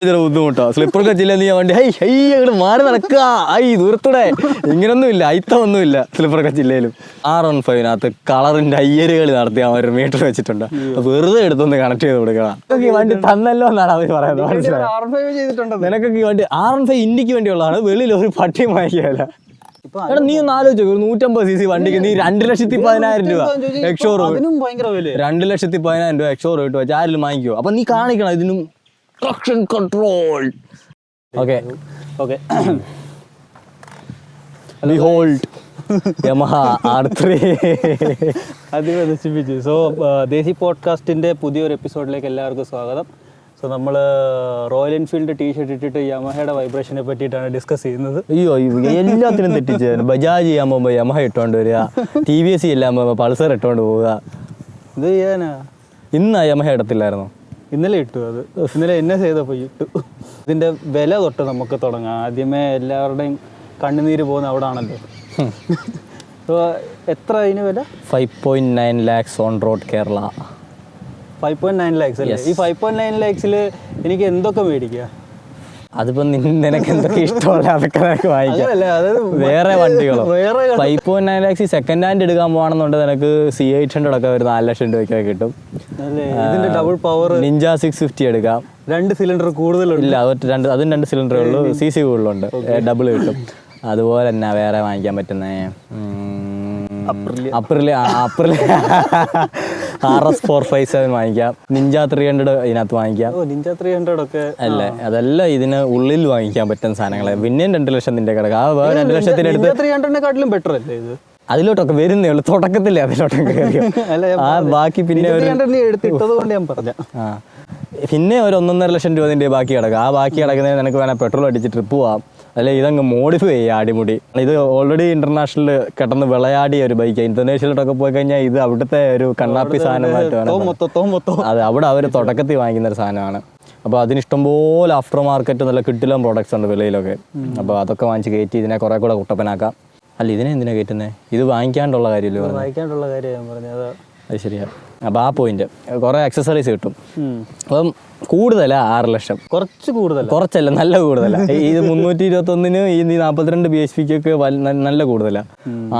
ബുദ്ധിമുട്ടോ സ്ലിപ്പർ കച്ചില്ല നീ വണ്ടി ഹൈ ഹൈ അങ്ങോട്ട് മാറി നടക്കുക ഐ ദൂരത്തൂടെ ഇങ്ങനൊന്നുമില്ല അയിത്തൊന്നുമില്ല സ്ലിപ്പർ കച്ചില്ലേലും R15 കളറിന്റെ അയ്യരുകൾ നടത്തി അവർ മീറ്റർ വെച്ചിട്ടുണ്ട് വെറുതെ എടുത്തൊന്ന് കണക്ട് ചെയ്ത് കൊടുക്കണം ഈ വണ്ടി തന്നല്ലോ എന്നാണ് അവർ പറയുന്നത് മനസ്സിലായത് നിനക്കൊക്കെ ഈ വണ്ടി R15 ഇന്ത്യക്ക് വേണ്ടിയുള്ളതാണ് വെളിയിൽ ഒരു പട്ടിയും വാങ്ങിക്കാല്ല എടാ നീ ഒന്ന് ആലോചിച്ചു 150cc വണ്ടിക്ക് നീ 2,10,000 രൂപ എക്സ്ഷോറൂം 2,10,000 രൂപ എക്സ്ഷോറൂം ഇട്ട് വെച്ചാൽ ആരെങ്കിലും വാങ്ങിക്കുമോ അപ്പൊ നീ കാണിക്കണം ഇതിനും traction control. Okay. Behold Yamaha R3. So Desi പോഡ്കാസ്റ്റിൻ്റെ പുതിയൊരു എപ്പിസോഡിലേക്ക് എല്ലാവർക്കും സ്വാഗതം. സോ നമ്മൾ റോയൽ എൻഫീൽഡ് ടീഷർട്ട് ഇട്ടിട്ട് യമഹയുടെ വൈബ്രേഷനെ പറ്റിയിട്ടാണ് ഡിസ്കസ് ചെയ്യുന്നത്. അയ്യോ എല്ലാത്തിനും തെറ്റിച്ച് ബജാജ് ചെയ്യാൻ പോകുമ്പോൾ യമഹ ഇട്ടുകൊണ്ട് വരിക, TVS എല്ലാം പോകുമ്പോൾ പൾസർ ഇട്ടുകൊണ്ട് പോവുക. ഇത് ചെയ്യാനാ ഇന്ന് യമഹ ഇടത്തില്ലായിരുന്നു, ഇന്നലെ ഇട്ടു. അത് ഇന്നലെ എന്നെ ചെയ്തപ്പോൾ ഇട്ടു. ഇതിൻ്റെ വില തൊട്ട് നമുക്ക് തുടങ്ങാം. ആദ്യമേ എല്ലാവരുടെയും കണ്ണുനീര് പോകുന്ന അവിടെ ആണല്ലോ. അപ്പോൾ എത്ര അതിന് വില? 5.9 lakhs on road Kerala. 5.9 lakhs അല്ലേ? ഈ 5.9 lakhsൽ എനിക്ക് എന്തൊക്കെ മേടിക്കുക? അതിപ്പോ നിനക്ക് എന്തൊക്കെ ഇഷ്ടമല്ല അതൊക്കെ നിനക്ക് വാങ്ങിക്കാം. വേറെ വണ്ടികളോ 5.9 lakhs സെക്കൻഡ് ഹാൻഡ് എടുക്കാൻ പോകണമെന്നുണ്ടെങ്കിൽ നിനക്ക് C800 ഒക്കെ ഒരു 4 ലക്ഷം രൂപയ്ക്കൊക്കെ കിട്ടും. ഇതിന്റെ ഡബിൾ പവർ നിഞ്ച 650 എടുക്കാം. 2 സിലിണ്ടർ കൂടുതലുണ്ട്. ഇല്ല അതും 2 സിലിണ്ടറേ ഉള്ളൂ, CC കൂടുതലുണ്ട്, ഡബിൾ കിട്ടും. അതുപോലെ തന്നെ വേറെ വാങ്ങിക്കാൻ പറ്റുന്നേ അപ്രില് RS 457 വാങ്ങിക്കാം. നിഞ്ച 300 ഇതിനകത്ത് വാങ്ങിക്കാം. നിഞ്ച 300 ഒക്കെ അല്ലേ, അതെല്ലാം ഇതിന് ഉള്ളിൽ വാങ്ങിക്കാൻ പറ്റുന്ന സാധനങ്ങളെ. പിന്നെയും 2 ലക്ഷം നിന്റെ കിടക്കാം. ആ 2 ലക്ഷത്തിനടുത്ത് 300-നെക്കാട്ടിലും ബെറ്റർ അല്ലേ ഇത്? അതിലോട്ടൊക്കെ വരുന്നേ ഉള്ളൂ, തുടക്കത്തില്ലേ അതിലോട്ടൊക്കെ കയറിയോ. ആ ബാക്കി പിന്നെ എടുത്തിട്ടത് കൊണ്ട് ഞാൻ പറഞ്ഞ പിന്നെ ഒരു 1.5 ലക്ഷം രൂപ നിന്റെ ബാക്കി കിടക്കാം. ആ ബാക്കി കിടക്കുന്നതിന് നിനക്ക് വേണേൽ പെട്രോൾ അടിച്ച് ട്രിപ്പ് പോവാം, അല്ലെ ഇതങ്ങ് മോഡിഫൈ ചെയ്യുക അടിമുടി. ഇത് ഓൾറെഡി ഇന്റർനാഷണൽ കിടന്ന് വിളയാടിയ ഒരു ബൈക്ക്. ഇന്റർനാഷണലിലൊക്കെ പോയി കഴിഞ്ഞാൽ ഇത് അവിടുത്തെ ഒരു കണ്ണാപ്പി സാധനമായിട്ടാണ്. അത് അവിടെ അവർ തുടക്കത്തിൽ വാങ്ങിക്കുന്ന ഒരു സാധനമാണ്. അപ്പോൾ അതിന് ഇഷ്ടംപോലെ ആഫ്റ്റർ മാർക്കറ്റ് നല്ല കിട്ടിലും പ്രോഡക്ട്സ് ഉണ്ട് വിലയിലൊക്കെ. അപ്പോൾ അതൊക്കെ വാങ്ങിച്ച് കയറ്റി ഇതിനെ കുറെ കൂടെ കുട്ടപ്പനാക്കാം. അല്ല ഇതിനെ എന്തിനാ കയറ്റുന്നത്? ഇത് വാങ്ങിക്കാണ്ടുള്ള കാര്യമല്ലോ. വാങ്ങിക്കാണ്ടുള്ള കാര്യം ഞാൻ പറഞ്ഞത്. അത് ശരിയാണ്. അപ്പോൾ ആ പോയിന്റ് കുറേ അക്സസറീസ് കിട്ടും. അപ്പം കൂടുതലാ 6 ലക്ഷം. കുറച്ചല്ല, നല്ല കൂടുതലാണ്. ഇത് 321 ഈ 42 bhpക്കൊക്കെ നല്ല കൂടുതലാണ്.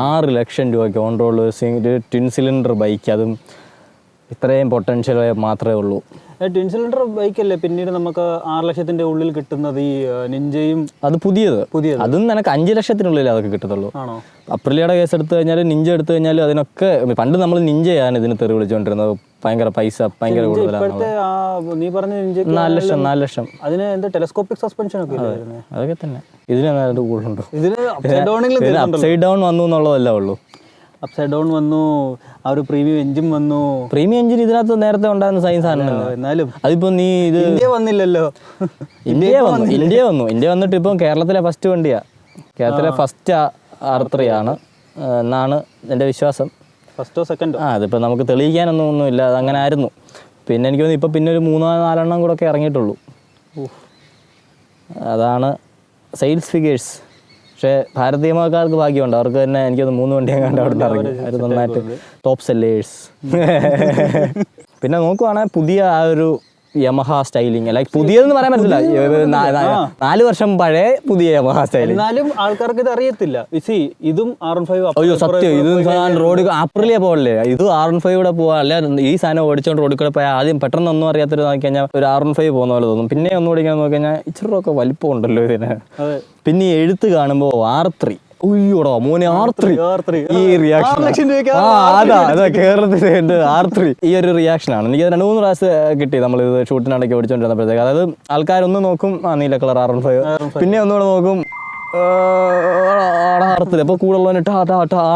6 ലക്ഷം രൂപയ്ക്ക് on road twin cylinder bike, അതും ഇത്രയും പൊട്ടൻഷ്യൽ മാത്രമേ ഉള്ളൂ. ട്വിൻ സിലിണ്ടർ ബൈക്കല്ലേ പിന്നീട് നമുക്ക് 6 ലക്ഷത്തിന്റെ ഉള്ളിൽ കിട്ടുന്നത് ഈ നിഞ്ചയും. അത് പുതിയത് അതും നിനക്ക് 5 ലക്ഷത്തിനുള്ളിൽ അതൊക്കെ കിട്ടത്തുള്ളൂ. ആണോ? അപ്രിലിയുടെ കേസ് എടുത്തു കഴിഞ്ഞാൽ, നിഞ്ച എടുത്തു കഴിഞ്ഞാൽ അതിനൊക്കെ പണ്ട് നമ്മൾ നിഞ്ചയാണ് ഇതിന് തെറി വിളിച്ചുകൊണ്ടിരുന്നത്. ഭയങ്കര പൈസ ഭയങ്കര കൂടുതലാണ്. നീ പറഞ്ഞ 4 ലക്ഷം. അതിന് എന്താ ടെലസ്കോപ്പിക് സസ്പെൻഷൻ ഒക്കെ അതൊക്കെ തന്നെ. ഇതിന് കൂടുതലുണ്ടോ? ഇതിന് അപ്സൈഡ് ഡൗൺ വന്നു എന്നുള്ളതല്ല ഉള്ളൂ. അപ്സൈഡ് ഡൗൺ വന്നു, ആ ഒരു പ്രീമിയം എഞ്ചിൻ വന്നു. പ്രീമിയം എഞ്ചിൻ ഇതിനകത്ത് നേരത്തെ ഉണ്ടായിരുന്ന സൈൻസ് ആണ്. എന്നാലും അതിപ്പോ നീ ഇത് ഇന്ത്യ വന്നില്ലല്ലോ. ഇന്ത്യ വന്നിട്ട് ഇപ്പം കേരളത്തിലെ ഫസ്റ്റ് വണ്ടിയാ, കേരളത്തിലെ ഫസ്റ്റ് R3 ആണ് എന്നാണ് എൻ്റെ വിശ്വാസം. ഫസ്റ്റോ സെക്കൻഡോ അതിപ്പോൾ നമുക്ക് തെളിയിക്കാനൊന്നുമില്ല, അതങ്ങനെ ആയിരുന്നു. പിന്നെ എനിക്ക് തോന്നുന്നു ഇപ്പം പിന്നെ ഒരു 3-4 എണ്ണം കൂടെ ഒക്കെ ഇറങ്ങിയിട്ടുള്ളൂ. അതാണ് സെയിൽസ് ഫിഗേഴ്സ്. പക്ഷേ ഭാരതീയമാക്കാർക്ക് ഭാഗ്യമുണ്ട്, അവർക്ക് തന്നെ എനിക്കൊന്ന് 3 വണ്ടി അങ്ങാണ്ട് അവിടെ ഇറങ്ങി. അവർ നന്നായിട്ട് ടോപ്പ് സെല്ലേഴ്സ്. പിന്നെ നോക്കുവാണെങ്കിൽ പുതിയ ആ ഒരു യമഹ സ്റ്റൈലിങ്, ലൈക്ക് പുതിയതെന്ന് പറയാൻ പറ്റില്ല, 4 വർഷം പഴയ പുതിയ യമഹ സ്റ്റൈലിങ്. എന്നാലും ആൾക്കാർക്ക് ഇത് അറിയത്തില്ല. ഇതും R15. അയ്യോ സത്യം, ഇത് റോഡ് അപ്രിലിയ പോകല്ലേ, ഇത് R15 കൂടെ പോവാ. അല്ലെ ഈ സാധനം ഓടിച്ചോണ്ട് റോഡിൽ കൂടെ പോയാൽ ആദ്യം പെട്ടെന്ന് ഒന്നും അറിയാത്തൊരു നോക്കി കഴിഞ്ഞാൽ ഒരു R15 പോകുന്ന പോലെ തോന്നും. പിന്നെ ഒന്നും ഓടിക്കാൻ നോക്കി കഴിഞ്ഞാൽ ഇച്ചിരൊക്കെ വലിപ്പം ഉണ്ടല്ലോ ഇതിന്. പിന്നെ എഴുത്ത് കാണുമ്പോൾ R3, ഉയ്യോടോ മോനെ R3, ഈ റിയാക്ഷൻ അതാ കേരളത്തിലെ R3 ഈ ഒരു റിയാക്ഷനാണ്. എനിക്ക് 2-3 പ്രാവശ്യം കിട്ടി നമ്മളിത് ഷൂട്ടിനിടയ്ക്ക് ഓടിച്ചോണ്ടിരുന്നപ്പോഴത്തേക്ക്. അതായത് ആൾക്കാരൊന്ന് നോക്കും നീല കളർ R15, പിന്നെ ഒന്നുകൂടെ നോക്കും R3, അപ്പോൾ കൂടുതൽ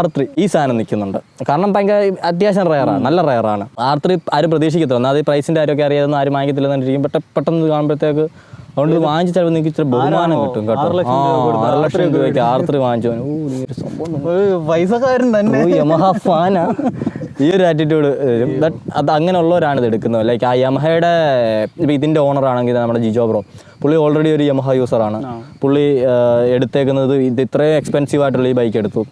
R3 ഈ സാധനം നിൽക്കുന്നുണ്ട്. കാരണം ഭയങ്കര അത്യാവശ്യം റയറാണ്, നല്ല റയറാണ്. R3 ആരും പ്രതീക്ഷിക്കത്തില്ല. ഒന്നാമത് പ്രൈസിൻ്റെ കാര്യമൊക്കെ അറിയാതൊന്നും ആരും വാങ്ങിക്കത്തില്ലെന്നിരിക്കും. പെട്ടെന്ന് കാണുമ്പോഴത്തേക്ക് അതുകൊണ്ട് വാങ്ങിച്ച് ചിലപ്പോൾ നിങ്ങൾക്ക് ഇച്ചിരി ബഹുമാനം കിട്ടും കേട്ടോ. 6 ലക്ഷം രൂപയ്ക്ക് R3 വാങ്ങിച്ചു. പൈസക്കാരൻ തന്നെ, യമഹ ഫാനാ. ഈ ഒരു ആറ്റിറ്റ്യൂഡ് വരും. ബട്ട് അത് അങ്ങനെയുള്ളവരാണ് ഇത് എടുക്കുന്നത്. ലൈക്ക് ആ യമഹയുടെ ഇപ്പം ഇതിൻ്റെ ഓണറാണെങ്കിൽ നമ്മുടെ ജിജോ ബ്രോ, പുള്ളി ഓൾറെഡി ഒരു യമഹ യൂസറാണ്. പുള്ളി എടുത്തേക്കുന്നത് ഇത് ഇത്രയും എക്സ്പെൻസീവ് ആയിട്ടുള്ള ഈ ബൈക്ക് എടുത്തു.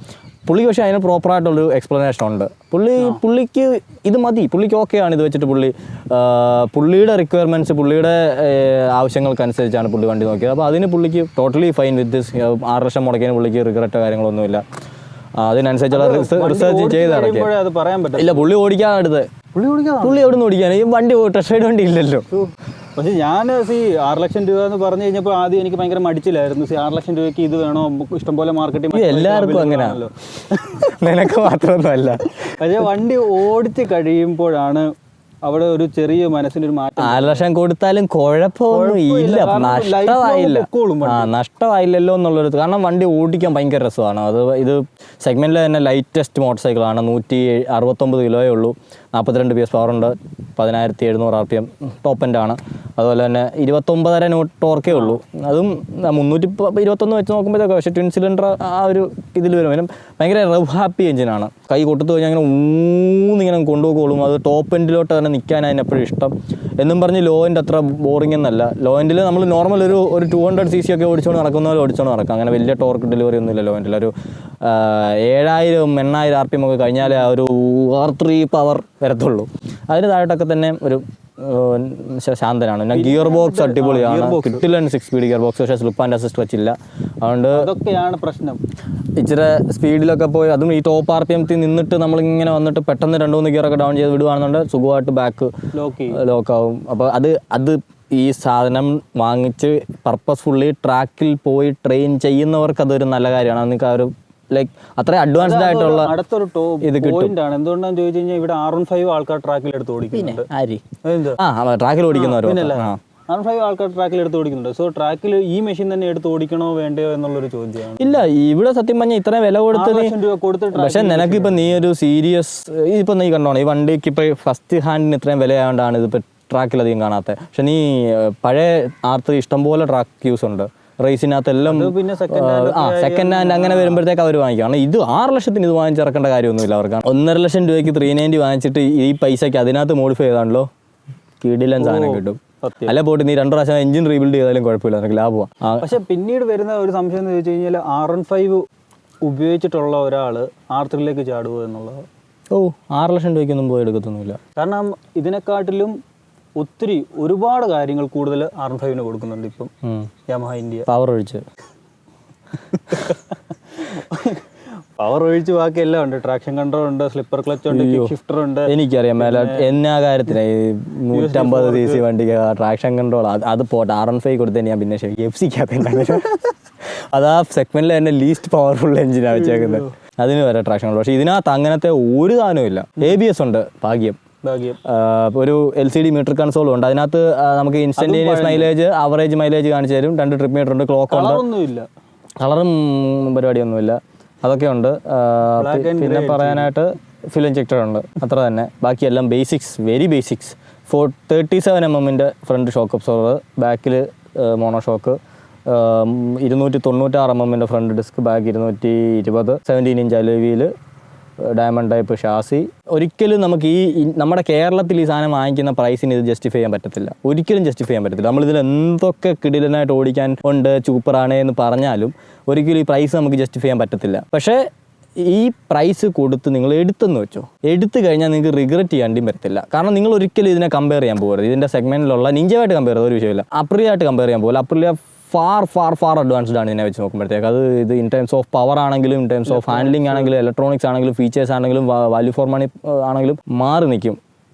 പുള്ളി പക്ഷേ അതിന് പ്രോപ്പറായിട്ടുള്ളൊരു എക്സ്പ്ലനേഷൻ ഉണ്ട്. പുള്ളിക്ക് ഇത് മതി, പുള്ളിക്ക് ഓക്കെയാണ് ഇത് വെച്ചിട്ട് പുള്ളിയുടെ റിക്വയർമെൻറ്റ്സ്, പുള്ളിയുടെ ആവശ്യങ്ങൾക്കനുസരിച്ചാണ് പുള്ളി വണ്ടി നോക്കിയത്. അപ്പോൾ അതിന് പുള്ളിക്ക് ടോട്ടലി ഫൈൻ വിത്ത് ദിസ്. 6 ലക്ഷം മുടക്കിയതിന് പുള്ളിക്ക് റിഗ്രറ്റോ കാര്യങ്ങളൊന്നുമില്ല. അതിനനുസരിച്ചുള്ള റിസർച്ച് ചെയ്ത് ഇറക്കി. ഇല്ല, പുള്ളി ഓടിക്കാൻ എടുത്ത് പുള്ളി എവിടെ നിന്ന് ഓടിക്കാൻ? ഈ വണ്ടി ടെസ്റ്റ് റൈഡ് വണ്ടി ഇല്ലല്ലോ. പക്ഷെ ഞാൻ 6 ലക്ഷം രൂപ എന്ന് പറഞ്ഞു കഴിഞ്ഞപ്പോൾ ആദ്യം എനിക്ക് ഭയങ്കര മടിച്ചില്ലായിരുന്നു. 6 ലക്ഷം രൂപയ്ക്ക് ഇത് വേണോ, ഇഷ്ടംപോലെ മാർക്കറ്റിംഗ്. എല്ലാവർക്കും അങ്ങനെയാണല്ലോ, നിനക്ക് മാത്രമൊന്നും അല്ല. പക്ഷെ വണ്ടി ഓടിച്ച് കഴിയുമ്പോഴാണ് അവിടെ ഒരു ചെറിയ മനസ്സിനൊരു മാറ്റം. 6 ലക്ഷം കൊടുത്താലും കുഴപ്പമൊന്നും ഇല്ല, നഷ്ടമായില്ലല്ലോ എന്നുള്ളൊരു. കാരണം വണ്ടി ഓടിക്കാൻ ഭയങ്കര രസമാണ്. ഇത് സെഗ്മെന്റിൽ തന്നെ ലൈറ്റസ്റ്റ് മോട്ടോർ സൈക്കിളാണ്. 169 കിലോയേ ഉള്ളൂ, 42 PS പവർ ഉണ്ട്, 1700 RPM ടോപ്പ് എൻഡ് ആണ്. അതുപോലെ തന്നെ 29.5 ടോർക്കേ ഉള്ളൂ. അതും 321 വെച്ച് നോക്കുമ്പോഴത്തേക്ക്. പക്ഷേ ട്വിൻ സിലിണ്ടർ ആ ഒരു ഇതിൽ വരും. ഭയങ്കര റവ് ഹാപ്പി എഞ്ചിനാണ്. കൈ കൊട്ടത്ത് കഴിഞ്ഞാൽ അങ്ങനെ ഊന്നിങ്ങനെ കൊണ്ടുപോകുള്ളൂ. അത് ടോപ്പ് എൻഡിലോട്ട് തന്നെ നിൽക്കാൻ അതിനെപ്പോഴും ഇഷ്ടം. എന്നും പറഞ്ഞ് ലോ എൻഡ് അത്ര ബോറിംഗ് എന്നല്ല. ലോ എൻഡിൽ നമ്മൾ നോർമൽ ഒരു 200cc ഒക്കെ ഓടിച്ചുകൊണ്ട് നടക്കുന്ന പോലെ ഓടിച്ചുകൊണ്ട് നടക്കാം. അങ്ങനെ വലിയ ടോർക്ക് ഡെലിവറി ഒന്നുമില്ല ലോ എൻഡിൽ. ഒരു 7000-8000 RPM ഒക്കെ കഴിഞ്ഞാലേ ആ ഒരു R3 പവർ വരത്തുള്ളൂ. അതിന് താഴോട്ടൊക്കെ തന്നെ ഒരു ശാന്തനാണ്. പിന്നെ ഗിയർ ബോക്സ് അടിപൊളിയാണ്, കിട്ടില്ല 6 സ്പീഡ് ഗിയർ ബോക്സ്. പക്ഷേ സ്ലിപ്പ് ആൻഡ് അസിസ്റ്റ് വെച്ചില്ല. അതുകൊണ്ട് അതൊക്കെയാണ് പ്രശ്നം. ഇച്ചിരി സ്പീഡിലൊക്കെ പോയി, അതും ഈ ടോപ്പ് RPM നിന്നിട്ട് നമ്മളിങ്ങനെ വന്നിട്ട് പെട്ടെന്ന് 2-3 ഗിയറൊക്കെ ഡൗൺ ചെയ്ത് വിടുവാണെന്നുണ്ട് സുഖമായിട്ട് ബാക്ക് ലോക്കാവും. അപ്പോൾ അത് ഈ സാധനം വാങ്ങിച്ച് പർപ്പസ്ഫുള്ളി ട്രാക്കിൽ പോയി ട്രെയിൻ ചെയ്യുന്നവർക്ക് അതൊരു നല്ല കാര്യമാണ്. നിങ്ങൾക്ക് ആ ഒരു ലൈക്ക് അത്ര അഡ്വാൻസ്ഡ് ആയിട്ടുള്ള അടുത്തൊരു ഇത് പോയിന്റാണ്. എന്തുകൊണ്ടാണെന്ന് ചോദിച്ചു കഴിഞ്ഞാൽ ഇവിടെ 615 ആൾക്കാർ ട്രാക്കിൽ എടുത്ത് ഓടിക്കുന്നുണ്ട്. ട്രാക്കിൽ ഓടിക്കുന്നവരോ? 615 ആൾക്കാർ ട്രാക്കിൽ എടുത്ത് ഓടിക്കുന്നുണ്ട്. സോ ട്രാക്കിൽ ഈ മെഷീൻ തന്നെ എടുത്ത് ഓടിക്കണോ വേണ്ടയോ എന്നുള്ളൊരു ചോദ്യമാണ്. ഇല്ല, ഇവിടെ സത്യം പറഞ്ഞാൽ ഇത്രയും വില കൊടുത്ത്. പക്ഷെ നിനക്കിപ്പോൾ നീ ഒരു സീരിയസ് ഇപ്പം നീ കണ്ടോണം, ഈ വണ്ടിക്ക് ഇപ്പോൾ ഫസ്റ്റ് ഹാൻഡിന് ഇത്രയും വിലയായതുകൊണ്ടാണ് ഇതിപ്പോൾ ട്രാക്കിലധികം കാണാത്തത്. പക്ഷെ നീ പഴയ R3 ഇഷ്ടംപോലെ ട്രാക്ക് യൂസ് ഉണ്ട് റേസിനകത്ത് എല്ലാം. സെക്കൻഡ് ഹാൻഡ് അങ്ങനെ വരുമ്പോഴത്തേക്ക് അവർ വാങ്ങിക്കും. കാരണം ഇത് 6 ലക്ഷത്തിന് ഇത് വാങ്ങിച്ചിറക്കേണ്ട കാര്യമൊന്നുമില്ല അവർക്ക്. 1.5 ലക്ഷം രൂപയ്ക്ക് 390 വാങ്ങിച്ചിട്ട് ഈ പൈസയ്ക്ക് അതിനകത്ത് മോഡിഫൈ ചെയ്താണല്ലോ കിടിലൻ സാധനം കിട്ടും. അല്ല പോയിട്ട് നീ 2 പ്രാവശ്യം എഞ്ചിൻ റീബിൽഡ് ചെയ്താലും കുഴപ്പമില്ല, നിനക്ക് ലാഭമാണ്. പക്ഷെ പിന്നീട് വരുന്ന ഒരു സംശയം എന്ന് ചോദിച്ചു കഴിഞ്ഞാൽ R15 ഉപയോഗിച്ചിട്ടുള്ള ഒരാൾ R3ലേക്ക് ചാടുക എന്നുള്ളത്. 6 ലക്ഷം രൂപയ്ക്കൊന്നും പോയി എടുക്കത്തൊന്നുമില്ല. കാരണം ഇതിനെക്കാട്ടിലും ഒരുപാട് കാര്യങ്ങൾ കൂടുതൽ R15 കൊടുക്കുന്നുണ്ട് ഇപ്പം യമഹ ഇന്ത്യ. പവർ ഒഴിച്ച് ബാക്കി എല്ലാം ഉണ്ട്. ട്രാക്ഷൻ കൺട്രോൾ ഉണ്ട്, സ്ലിപ്പർ ക്ലച്ച് ഉണ്ട്, ഷിഫ്റ്റർ ഉണ്ട്. എനിക്കറിയാം എന്നാ കാര്യത്തിന് 150cc വണ്ടിക്ക് ട്രാക്ഷൻ കൺട്രോൾ അത് പോട്ടെ. R15 കൊടുത്തേ ഞാൻ പിന്നെ FC അതാ സെഗ്മെന്റിൽ തന്നെ ലീസ്റ്റ് പവർഫുൾ എഞ്ചിനാണ് വെച്ചേക്കുന്നത്. അതിന് വരെ ട്രാക്ഷൻ കൺട്രോൾ. പക്ഷെ ഇതിനകത്ത് അങ്ങനത്തെ ഒരു സാധനവും ഇല്ല. ABS ഉണ്ട്, ഭാഗ്യം. ഒരു LCD മീറ്റർ കൺസോളും ഉണ്ട്. അതിനകത്ത് നമുക്ക് ഇൻസ്റ്റന്റേനിയസ് മൈലേജ്, ആവറേജ് മൈലേജ് കാണിച്ചു തരും. 2 ട്രിപ്പ് മീറ്റർ ഉണ്ട്, ക്ലോക്ക് ഉണ്ട്, കളറും പരിപാടിയൊന്നുമിൻ്റെ അതൊക്കെ ഉണ്ട്. പിന്നെ പറയാനായിട്ട് ഫിൽ ഇഞ്ചക്ടർ ഉണ്ട്, അത്ര തന്നെ. ബാക്കിയെല്ലാം basics, very basics. 37mm front shock absorber, ബാക്കിൽ monoshock, 296mm front disc, back 220, 17-inch alloy wheel, diamond type chassis. ഒരിക്കലും നമുക്ക് നമ്മുടെ കേരളത്തിൽ ഈ സാധനം വാങ്ങിക്കുന്ന പ്രൈസിന് ഇത് ജസ്റ്റിഫൈ ചെയ്യാൻ പറ്റത്തില്ല, ഒരിക്കലും ജസ്റ്റിഫൈ ചെയ്യാൻ പറ്റത്തില്ല. നമ്മളിതിൽ എന്തൊക്കെ കിടിലനായിട്ട് ഓടിക്കാൻ ഉണ്ട്, സൂപ്പറാണ് എന്ന് പറഞ്ഞാലും ഒരിക്കലും ഈ പ്രൈസ് നമുക്ക് ജസ്റ്റിഫൈ ചെയ്യാൻ പറ്റത്തില്ല. പക്ഷേ ഈ പ്രൈസ് കൊടുത്ത് നിങ്ങൾ എടുത്തെന്ന് വെച്ചോ, എടുത്തു കഴിഞ്ഞാൽ നിങ്ങൾക്ക് റിഗ്രറ്റ് ചെയ്യാണ്ടും വരത്തില്ല. കാരണം നിങ്ങൾ ഒരിക്കലും ഇതിനെ കമ്പയർ ചെയ്യാൻ പോകരുത്. ഇതിൻ്റെ സെഗ്മെൻറ്റിലുള്ള നിഞ്ചയുമായിട്ട് കമ്പയർ ചെയ്ത ഒരു വിഷയമില്ല, അപ്രിയായിട്ട് കമ്പയർ ചെയ്യാൻ പോകില്ല. അപ്രിയ ഫാർ അഡ്വാൻസ്ഡ് ആണ് ഇതിനെ വെച്ച് നോക്കുമ്പോഴത്തേക്ക്. ഇത് ഇൻ ടേംസ് ഓഫ് പവർ ആണെങ്കിലും, ഇൻ ടേംസ് ഓഫ് ഹാൻഡ്ലിംഗ് ആണെങ്കിലും, ഇലക്ട്രോണിക്സ് ആണെങ്കിലും, ഫീച്ചേഴ്സ് ആണെങ്കിലും, വാല്യൂ ഫോർ മണി ആണെങ്കിലും മാറി നിൽക്കും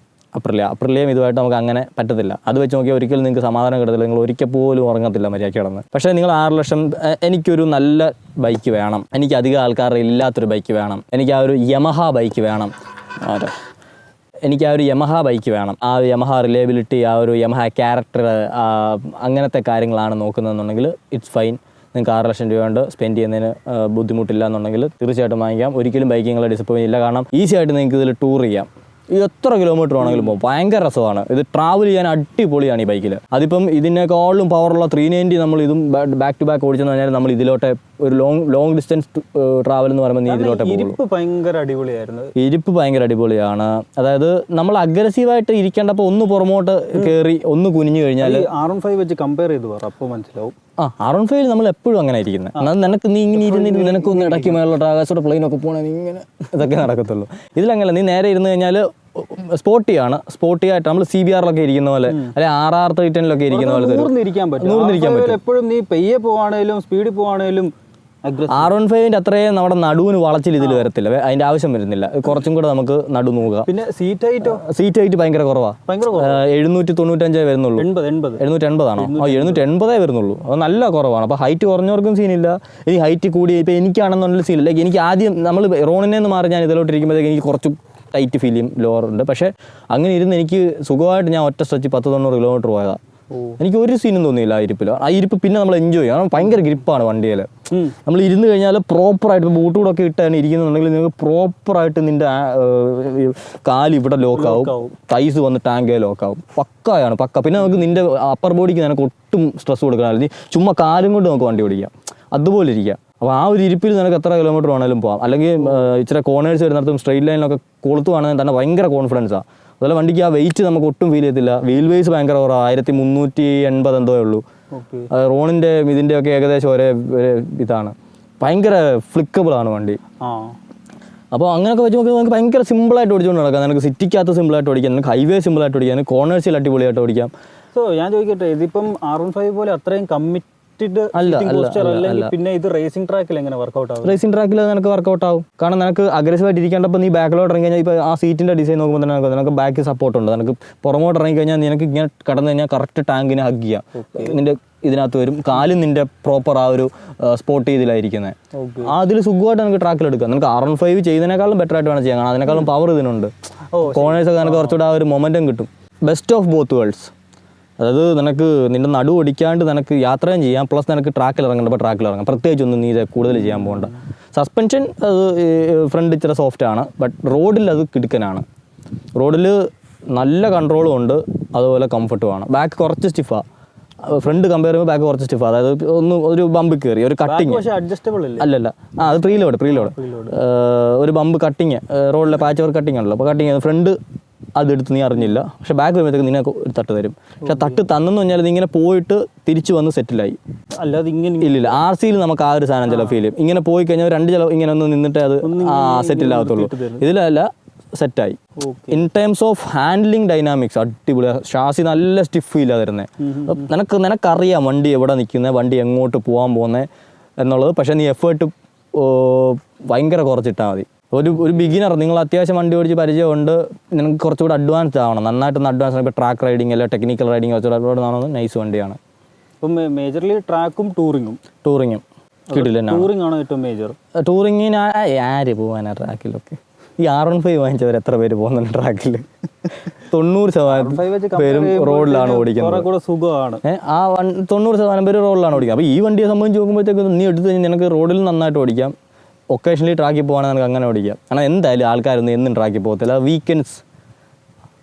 അപ്രിലിയം ഇതുമായിട്ട് നമുക്ക് അങ്ങനെ പറ്റത്തില്ല. അത് വെച്ച് നോക്കിയാൽ ഒരിക്കലും നിങ്ങൾക്ക് സമാധാനം കിട്ടത്തില്ല, നിങ്ങൾ ഒരിക്കൽ പോലും ഉറങ്ങത്തില്ല മര്യാദയ്ക്ക് കിടന്ന്. പക്ഷേ നിങ്ങൾ 6 ലക്ഷം, എനിക്കൊരു നല്ല ബൈക്ക് വേണം, എനിക്ക് അധികം ആൾക്കാരുടെ ഇല്ലാത്തൊരു ബൈക്ക് വേണം, എനിക്ക് ആ ഒരു യമഹ ബൈക്ക് വേണം, എനിക്ക് ആ ഒരു യമഹ ബൈക്ക് വേണം, ആ ഒരു യമഹ റിലയബിലിറ്റി, ആ ഒരു യമഹ ക്യാരക്ടർ, അങ്ങനത്തെ കാര്യങ്ങളാണ് നോക്കുന്നതെന്നുണ്ടെങ്കിൽ ഇറ്റ്സ് ഫൈൻ. നിങ്ങൾക്ക് 6 ലക്ഷം രൂപ കൊണ്ട് സ്പെൻഡ് ചെയ്യുന്നതിന് ബുദ്ധിമുട്ടില്ല എന്നുണ്ടെങ്കിൽ തീർച്ചയായിട്ടും വാങ്ങിക്കാം. ഒരിക്കലും ബൈക്കിങ്ങളെ ഡിസപ്പോയിൻ ഇല്ല. കാരണം ഈസി ആയിട്ട് നിങ്ങൾക്ക് ഇതിൽ ടൂർ ചെയ്യാം, എത്ര കിലോമീറ്റർ വേണമെങ്കിലും പോകും. ഭയങ്കര രസമാണ് ഇത്, ട്രാവൽ ചെയ്യാൻ അടിപൊളിയാണ് ഈ ബൈക്കിൽ. അതിപ്പം ഇതിനേക്കാളും പവറുള്ള 390 നമ്മൾ ഇതും ബാക്ക് ടു ബാക്ക് ഓടിച്ചെന്ന് പറഞ്ഞാൽ നമ്മൾ ഇതിലോട്ട് ഒരു ലോങ് ഡിസ്റ്റൻസ് ട്രാവൽ എന്ന് പറയുമ്പോൾ നീ ഇതിലോട്ടേ പോകുള്ളൂ. ഇരിപ്പ് ഭയങ്കര അടിപൊളിയായിരുന്നു. ഇരിപ്പ് ഭയങ്കര അടിപൊളിയാണ്. അതായത് നമ്മൾ അഗ്രസീവായിട്ട് ഇരിക്കേണ്ടപ്പോൾ ഒന്ന് പുറമോട്ട് കയറി ഒന്ന് കുനിഞ്ഞു കഴിഞ്ഞാൽ R15 വെച്ച് കമ്പയർ ചെയ്ത് പറ, അപ്പോൾ മനസ്സിലാവും. R15 നമ്മൾ എപ്പോഴും അങ്ങനെ ഇരിക്കുന്നത്. എന്നാൽ നിനക്ക് നീ ഇങ്ങനെ ഇരുന്നിട്ട് നിനക്കൊന്ന് ഇടയ്ക്ക് മേളിലോട്ട് ആകാശത്തോടെ പ്ലെയിനൊക്കെ പോകണമെങ്കിൽ ഇങ്ങനെ ഇതൊക്കെ നടക്കത്തുള്ളൂ. ഇതിലങ്ങനെ നീ നേരെ ഇരുന്ന് കഴിഞ്ഞാൽ സ്പോർട്ടിയായിട്ട് നമ്മൾ CBR-ലൊക്കെ ഇരിക്കുന്ന പോലെ അല്ലെങ്കിൽ RR 310-ലൊക്കെ ഇരിക്കുന്ന പോലെ നൂറിനിരിക്കാൻ പറ്റും. എപ്പോഴും നീ പെയ്യെ പോവാണേലും സ്പീഡിൽ പോവാണേലും R15 അത്രയും നമ്മുടെ നടുവിന് വളച്ചിൽ ഇതിൽ വരത്തില്ല, അതിന്റെ ആവശ്യം വരുന്നില്ല. കുറച്ചും കൂടെ നമുക്ക് നടു നോക്കുക. പിന്നെ സീറ്റ് ഹൈറ്റ് ഭയങ്കര കുറവാണ്. 795 വരുന്നുള്ളൂ. 780 ആണോ? 780 വരുന്നുള്ളൂ. അത് നല്ല കുറവാണ്. അപ്പോൾ ഹൈറ്റ് കുറഞ്ഞവർക്കും സീനില്ല. ഇനി ഹൈറ്റ് കൂടി ഇപ്പോൾ എനിക്കാണെന്നുള്ള സീനില്ല. ലൈക്ക് എനിക്ക് ആദ്യം നമ്മൾ റോണിനെ നിന്ന് മാറി ഞാൻ ഇതിലോട്ട് ഇരിക്കുമ്പോഴത്തേക്ക് എനിക്ക് കുറച്ച് ടൈറ്റ് ഫീൽ ചെയ്യും, ലോവർ ഉണ്ട്. പക്ഷേ അങ്ങനെ ഇരുന്ന് എനിക്ക് സുഖമായിട്ട് ഞാൻ ഒറ്റ സ്ട്രെച്ച് 10-90 കിലോമീറ്റർ പോയതാണ്. എനിക്ക് ഒരു സീനും തോന്നിയില്ല ആ ഇരിപ്പിൽ. ആ ഇരിപ്പ് പിന്നെ നമ്മൾ എൻജോയ് ചെയ്യും. കാരണം ഭയങ്കര ഗ്രിപ്പാണ് വണ്ടിയിൽ. നമ്മൾ ഇരുന്ന് കഴിഞ്ഞാൽ പ്രോപ്പറായിട്ട് ബൂട്ട് കൂടൊക്കെ ഇട്ടാണ് ഇരിക്കുന്നുണ്ടെങ്കിൽ നിങ്ങൾക്ക് പ്രോപ്പറായിട്ട് നിൻ്റെ കാല് ഇവിടെ ലോക്കാവും, തൈസ് വന്ന് ടാങ്കേ ലോക്കാവും. പക്കയാണ് പക്ക. പിന്നെ നമുക്ക് നിൻ്റെ അപ്പർ ബോഡിക്ക് നിനക്ക് ഒട്ടും സ്ട്രെസ് കൊടുക്കണം. നീ ചുമ്മാ കാലും കൊണ്ട് നമുക്ക് വണ്ടി ഓടിക്കാം, അതുപോലെ ഇരിക്കാം. അപ്പോൾ ആ ഒരു ഇരിപ്പിൽ നിനക്ക് എത്ര കിലോമീറ്റർ വേണമെങ്കിലും പോകാം. അല്ലെങ്കിൽ ഇച്ചിരി കോർണേഴ്സ് വരുന്നിടത്തും സ്ട്രെയിറ്റ് ലൈനിലൊക്കെ കൊളുത്തുവാണെങ്കിൽ തന്നെ ഭയങ്കര കോൺഫിഡൻസാണ്. അതുപോലെ വണ്ടിക്ക് ആ വെയിറ്റ് നമുക്ക് ഒട്ടും ഫീൽ ചെയ്യത്തില്ല. വീൽ ബേസ് ഭയങ്കര കുറവാണ്, 1380 എന്തോ ഉള്ളൂ. റോണിൻ്റെ ഇതിൻ്റെയൊക്കെ ഏകദേശം ഒരേ ഇതാണ്. ഭയങ്കര ഫ്ലിക്കബിളാണ് വണ്ടി. അപ്പോൾ അങ്ങനെയൊക്കെ വെച്ച് നോക്കി നമുക്ക് ഭയങ്കര സിമ്പിളായിട്ട് ഓടിച്ചുകൊണ്ട് നടക്കാം. നിനക്ക് സിറ്റിക്കകത്ത് സിമ്പിളായിട്ട് ഓടിക്കാം, നിനക്ക് ഹൈവേ സിമ്പിളായിട്ട് ഓടിക്കാം, കോർണേഴ്സിൽ അടിപൊളിയായിട്ട് ഓടിക്കാം. സോ ഞാൻ ചോദിക്കട്ടെ, ഇതിപ്പം R15 പോലെ അത്രയും പിന്നെ ഇത് റേസിംഗ് ട്രാക്കിൽ എങ്ങനെ വർക്കൗട്ട് ആവും? റേസിംഗ് ട്രാക്കിൽ നിനക്ക് വർക്കൗട്ട് ആവും. കാരണം നിനക്ക് അഗ്രസീവായിട്ട് ഇരിക്കേണ്ടപ്പോൾ നീ ബാക്കിലോട്ട് ഇറങ്ങി കഴിഞ്ഞാൽ ഇപ്പോൾ ആ സീറ്റിൻ്റെ ഡിസൈൻ നോക്കുമ്പോൾ തന്നെ നിനക്ക് ബാക്ക് സപ്പോർട്ട് ഉണ്ട്. നിനക്ക് പുറമോട്ട് ഇറങ്ങി കഴിഞ്ഞാൽ നിനക്ക് ഇങ്ങനെ കടന്നു കഴിഞ്ഞാൽ കറക്റ്റ് ടാങ്കിനെ ഹഗ് ചെയ്യാം. നിന്റെ ഇതിനകത്ത് വരും, കാലും നിന്റെ പ്രോപ്പർ ആ ഒരു സ്പോട്ട് ചെയ്തിലായിരിക്കുന്നത്. അതിൽ സുഖമായിട്ട് നമുക്ക് ട്രാക്കിലെടുക്കാം. നമുക്ക് R15 ചെയ്യുന്നതിനേക്കാളും ബെറ്റർ ആയിട്ട് വേണം ചെയ്യാൻ. കാരണം അതിനേക്കാളും പവർ ഇതിനുണ്ട്. കോർണേഴ്സൊക്കെ നിനക്ക് കുറച്ചുകൂടെ ആ ഒരു മൊമെൻറ്റം കിട്ടും. Best of both worlds. അതായത് നിനക്ക് നിൻ്റെ നടു ഒടിക്കാണ്ട് നിനക്ക് യാത്രയും ചെയ്യാം, പ്ലസ് നിനക്ക് ട്രാക്കിൽ ഇറങ്ങേണ്ടപ്പോൾ ട്രാക്കിൽ ഇറങ്ങാം. പ്രത്യേകിച്ചൊന്നും നീ കൂടുതൽ ചെയ്യാൻ പോകണ്ട. സസ്പെൻഷൻ അത് ഫ്രണ്ട് ഇച്ചിരി സോഫ്റ്റാണ്, ബട്ട് റോഡിൽ അത് കിടുക്കനാണ്. റോഡിൽ നല്ല കൺട്രോളും ഉണ്ട്, അതുപോലെ കംഫർട്ടുമാണ്. ബാക്ക് കുറച്ച് സ്റ്റിഫാണ്, ഫ്രണ്ട് കമ്പയർ ചെയ്യുമ്പോൾ ബാക്ക് കുറച്ച് സ്റ്റിഫാണ്. അതായത് ഒരു ബമ്പ് കയറി ഒരു കട്ടിങ് അല്ലല്ല, അത് പ്രീലോഡ് ഒരു ബമ്പ് കട്ടിങ്, റോഡിലെ പാച്ച് വർക്ക് കട്ടിങ് ഉണ്ടല്ലോ. അപ്പോൾ കട്ടിങ് ഫ്രണ്ട് അതെടുത്ത് നീ അറിഞ്ഞില്ല, പക്ഷെ ബാക്ക് വരുമ്പോഴത്തേക്ക് നിനക്ക് ഒരു തട്ട് തരും. പക്ഷെ തട്ട് തന്നെന്ന് പറഞ്ഞാൽ നീ ഇങ്ങനെ പോയിട്ട് തിരിച്ചു വന്ന് സെറ്റിലായി. അല്ലാതെ ഇങ്ങനെ ഇല്ലില്ല. RC-യിൽ നമുക്ക് ആ ഒരു സാധനം ചില ഫീൽ ചെയ്യും. ഇങ്ങനെ പോയി കഴിഞ്ഞാൽ 2 ചില ഇങ്ങനെ ഒന്ന് നിന്നിട്ട് അത് സെറ്റിലാകത്തുള്ളൂ. ഇതിലല്ല, സെറ്റായി. In terms of handling dynamics അടിപൊളിയാണ്. ഷാസി നല്ല സ്റ്റിഫ് ഫീൽ തരുന്നത്. നിനക്കറിയാം വണ്ടി എവിടെ നിൽക്കുന്നത്, വണ്ടി എങ്ങോട്ട് പോകാൻ പോകുന്നത് എന്നുള്ളത്. പക്ഷേ നീ എഫേർട്ട് ഭയങ്കര കുറച്ചിട്ടാൽ മതി. ഒരു ബിഗിനർ, നിങ്ങൾ അത്യാവശ്യം വണ്ടി ഓടിച്ച് പരിചയമുണ്ട്, നിനക്ക് കുറച്ചുകൂടെ അഡ്വാൻസ്ഡ് ആവണം. നന്നായിട്ടൊന്ന് അഡ്വാൻസ് ഇപ്പോൾ ട്രാക്ക് റൈഡിങ് അല്ലെങ്കിൽ ടെക്നിക്കൽ റൈഡിങ് കുറച്ചുകൂടെ ആവണം. നൈസ് വണ്ടിയാണ്. ഇപ്പം മേജർലി ട്രാക്കും ടൂറിങ്ങും കിട്ടില്ല. ടൂറിംഗ് ആണ് ഏറ്റവും മേജർ. ടൂറിങ്ങിന് ആര് പോകാനാ ട്രാക്കിലൊക്കെ? ഈ R15 വാങ്ങിച്ചവർ എത്ര പേര് പോകുന്നുണ്ട് ട്രാക്കിൽ? 90% പേരും റോഡിലാണ് ഓടിക്കുന്നത്. സുഖമാണ്. 90% പേര് റോഡിലാണ് ഓടിക്കുക. അപ്പോൾ ഈ വണ്ടിയെ സംബന്ധിച്ച് നോക്കുമ്പോഴത്തേക്ക് നീ എടുത്ത് കഴിഞ്ഞാൽ നിനക്ക് റോഡിൽ നന്നായിട്ട് ഓടിക്കാം. ഒക്കേഷണലി ട്രാക്കിൽ പോകാണെങ്കിൽ നമുക്ക് അങ്ങനെ ഓടിക്കാം. കാരണം എന്തായാലും ആൾക്കാരൊന്നും എന്നും ട്രാക്കിൽ പോകത്തില്ല. വീക്കെൻഡ്സ്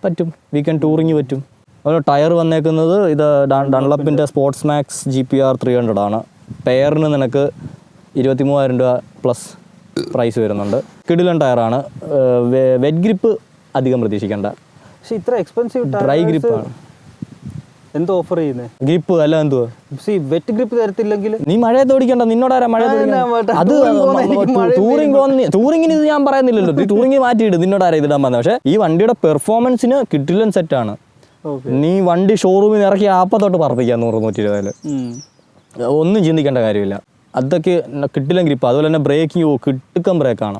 പറ്റും, വീക്കെൻഡ് ടൂറിങ് പറ്റും. അതുപോലെ ടയർ വന്നേക്കുന്നത് ഇത് ഡൺലപ്പിൻ്റെ സ്പോർട്സ് മാക്സ് GPR 300 ആണ്. പെയറിന് നിനക്ക് 23,000 രൂപ പ്ലസ് പ്രൈസ് വരുന്നുണ്ട്. കിടിലൻ ടയറാണ്. വെറ്റ് ഗ്രിപ്പ് അധികം പ്രതീക്ഷിക്കേണ്ട. പക്ഷേ ഇത്ര എക്സ്പെൻസീവ് ഡ്രൈ ഗ്രിപ്പാണ്. എന്തോ ഓഫർ ചെയ്യുന്നത് ഗ്രിപ്പ് അല്ല എന്തുവാ? വെറ്റ് ഗ്രിപ്പ് തരത്തില്ലെങ്കിൽ നീ മഴയത്ത് ഓടിക്കണ്ട. നിന്നോടാരാ മഴ? അത് ടൂറിങ്ങിന് ഇത് ഞാൻ പറയുന്നില്ലല്ലോ. ടൂറിങ് മാറ്റിയിട്ട് നിന്നോടാരാ ഇതിടാൻ പറഞ്ഞത്? പക്ഷേ ഈ വണ്ടിയുടെ പെർഫോമൻസിന് കിട്ടില്ലൻ സെറ്റാണ്. നീ വണ്ടി ഷോറൂമിൽ ഇറക്കി ആപ്പത്തോട്ട് പറപ്പിക്കാം 100-120. ഒന്നും ചിന്തിക്കേണ്ട കാര്യമില്ല. അതൊക്കെ കിട്ടില്ല ഗ്രിപ്പ്. അതുപോലെ തന്നെ ബ്രേക്കിംഗ് കിട്ടുക്കം ബ്രേക്കാണ്.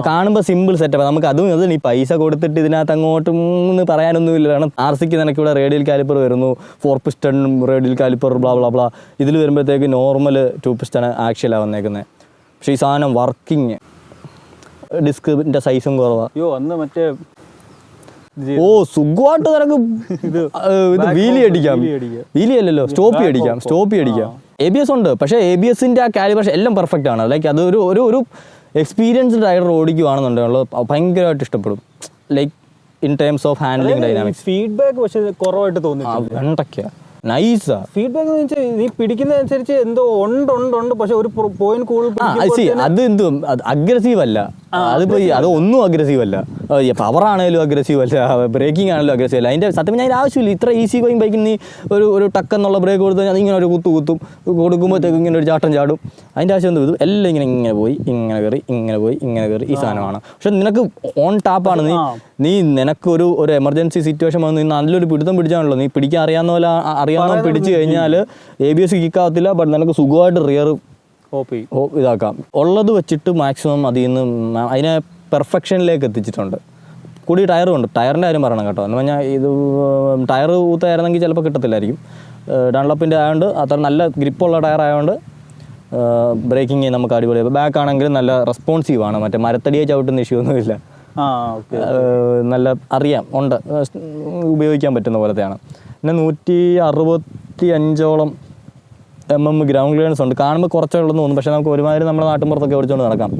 കാണുമ്പോൾ സിമ്പിൾ സെറ്റപ്പ്. നമുക്ക് അതും അത് നീ പൈസ കൊടുത്തിട്ട് ഇതിനകത്ത് അങ്ങോട്ടും പറയാനൊന്നുമില്ല. കാരണം RC-ക്ക് നിനക്കിവിടെ റേഡിയൽ കാലിപ്പർ വരുന്നു, 4 piston radial caliper bla bla bla. ഇതിൽ വരുമ്പോഴത്തേക്ക് നോർമൽ 2 പിസ്റ്റൺ ആക്ച്വലാണ് വന്നേക്കുന്നത്. പക്ഷേ ഈ സാധനം വർക്കിങ്, ഡിസ്കിൻ്റെ സൈസും കുറവാണ്. സുഖമായിട്ട് നിനക്ക് ഇത് വീലി അടിക്കാം. വീലി അല്ലല്ലോ, സ്റ്റോപ്പി അടിക്കാം. ABS ഉണ്ട്, പക്ഷേ ABS-ൻ്റെ ആ കാലിബ്രേഷൻ എല്ലാം പെർഫെക്റ്റ് ആണ്. ലൈക്ക് അത് ഒരു എക്സ്പീരിയൻസ്ഡ് റൈഡർ ഓടിക്കുവാണെന്നുണ്ടെങ്കിൽ ഭയങ്കരമായിട്ട് ഇഷ്ടപ്പെടും. Like in terms of handling dynamics. Feedback പക്ഷേ കുറവായിട്ട് തോന്നി. വെണ്ടയ്ക്ക നൈസാ. ഫീഡ്ബാക്ക് എന്ന് വെച്ചാൽ നീ പിടിക്കുന്നതനുസരിച്ച് എന്തോ ഉണ്ട് പക്ഷെ ഒരു പോയിന്റ് കൂടുതൽ അത് എന്തും അഗ്രസീവ് അല്ല, അതിപ്പോ അത് ഒന്നും അഗ്രസീവ് അല്ല. പവർ ആണെങ്കിലും അഗ്രസീവ് അല്ല, ബ്രേക്കിംഗ് ആണെങ്കിലും അഗ്രസീവ് അല്ല. അതിന്റെ സത്യം ഞാൻ ആവശ്യമില്ല. ഇത്ര ഈസി ഗോയിങ് ബൈക്കിന് നീ ഒരു ടക്കെന്നുള്ള ബ്രേക്ക് കൊടുത്ത് അതിങ്ങനെ ഒരു കുത്തും കൊടുക്കുമ്പോഴത്തേക്ക് ഇങ്ങനെ ഒരു ചാട്ടം ചാടും. അതിന്റെ ആവശ്യം എന്ത് ചെയ്തു, എല്ലാം ഇങ്ങനെ പോയി ഇങ്ങനെ കയറി ഇങ്ങനെ പോയി ഇങ്ങനെ കയറി ഈ സാധനമാണ്. പക്ഷെ നിനക്ക് ഓൺ ടാപ്പാണ്. നീ നിനക്ക് ഒരു എമർജൻസി സിറ്റുവേഷൻ വന്ന് നീ നല്ലൊരു പിടുത്തം പിടിച്ചാണല്ലോ, നീ പിടിക്കാൻ അറിയാവുന്ന പിടിച്ചു കഴിഞ്ഞാൽ ABS കിക്കാവത്തില്ല. ബട്ട് നിനക്ക് സുഖമായിട്ട് റിയർ ഇതാക്കാം. ഉള്ളത് വെച്ചിട്ട് മാക്സിമം അതിൽ നിന്ന് അതിനെ പെർഫെക്ഷനിലേക്ക് എത്തിച്ചിട്ടുണ്ട്. കൂടി ടയറുണ്ട്. ടയറിൻ്റെ കാര്യം പറയണം കേട്ടോ. എന്ന് പറഞ്ഞാൽ ഇത് ടയർ ഊത്തായിരുന്നെങ്കിൽ ചിലപ്പോൾ കിട്ടത്തില്ലായിരിക്കും. ഡൺലോപ്പിൻ്റെ ആയതുകൊണ്ട് അത്ര നല്ല ഗ്രിപ്പുള്ള ടയർ ആയതുകൊണ്ട് ബ്രേക്കിങ് നമുക്ക് അടിപൊളിയാണ്. ബാക്ക് ആണെങ്കിലും നല്ല റെസ്പോൺസീവാണ്. മറ്റേ മരത്തടിയെ ചവിട്ടുന്ന ഇഷ്യൂ ഒന്നുമില്ല. നല്ല അറിയാം ഉണ്ട്, ഉപയോഗിക്കാൻ പറ്റുന്ന പോലത്തെയാണ്. പിന്നെ 165 ഗ്രൗണ്ട് ക്ലിയറൻസ് ഉണ്ട്. കാണുമ്പോൾ കുറച്ചേ ഉള്ളൂ തോന്നും, പക്ഷെ നമുക്ക് ഒരുമാതിരി നമ്മുടെ നാട്ടിൻപുറത്തൊക്കെ ഓടിച്ചുകൊണ്ട് നടക്കാം.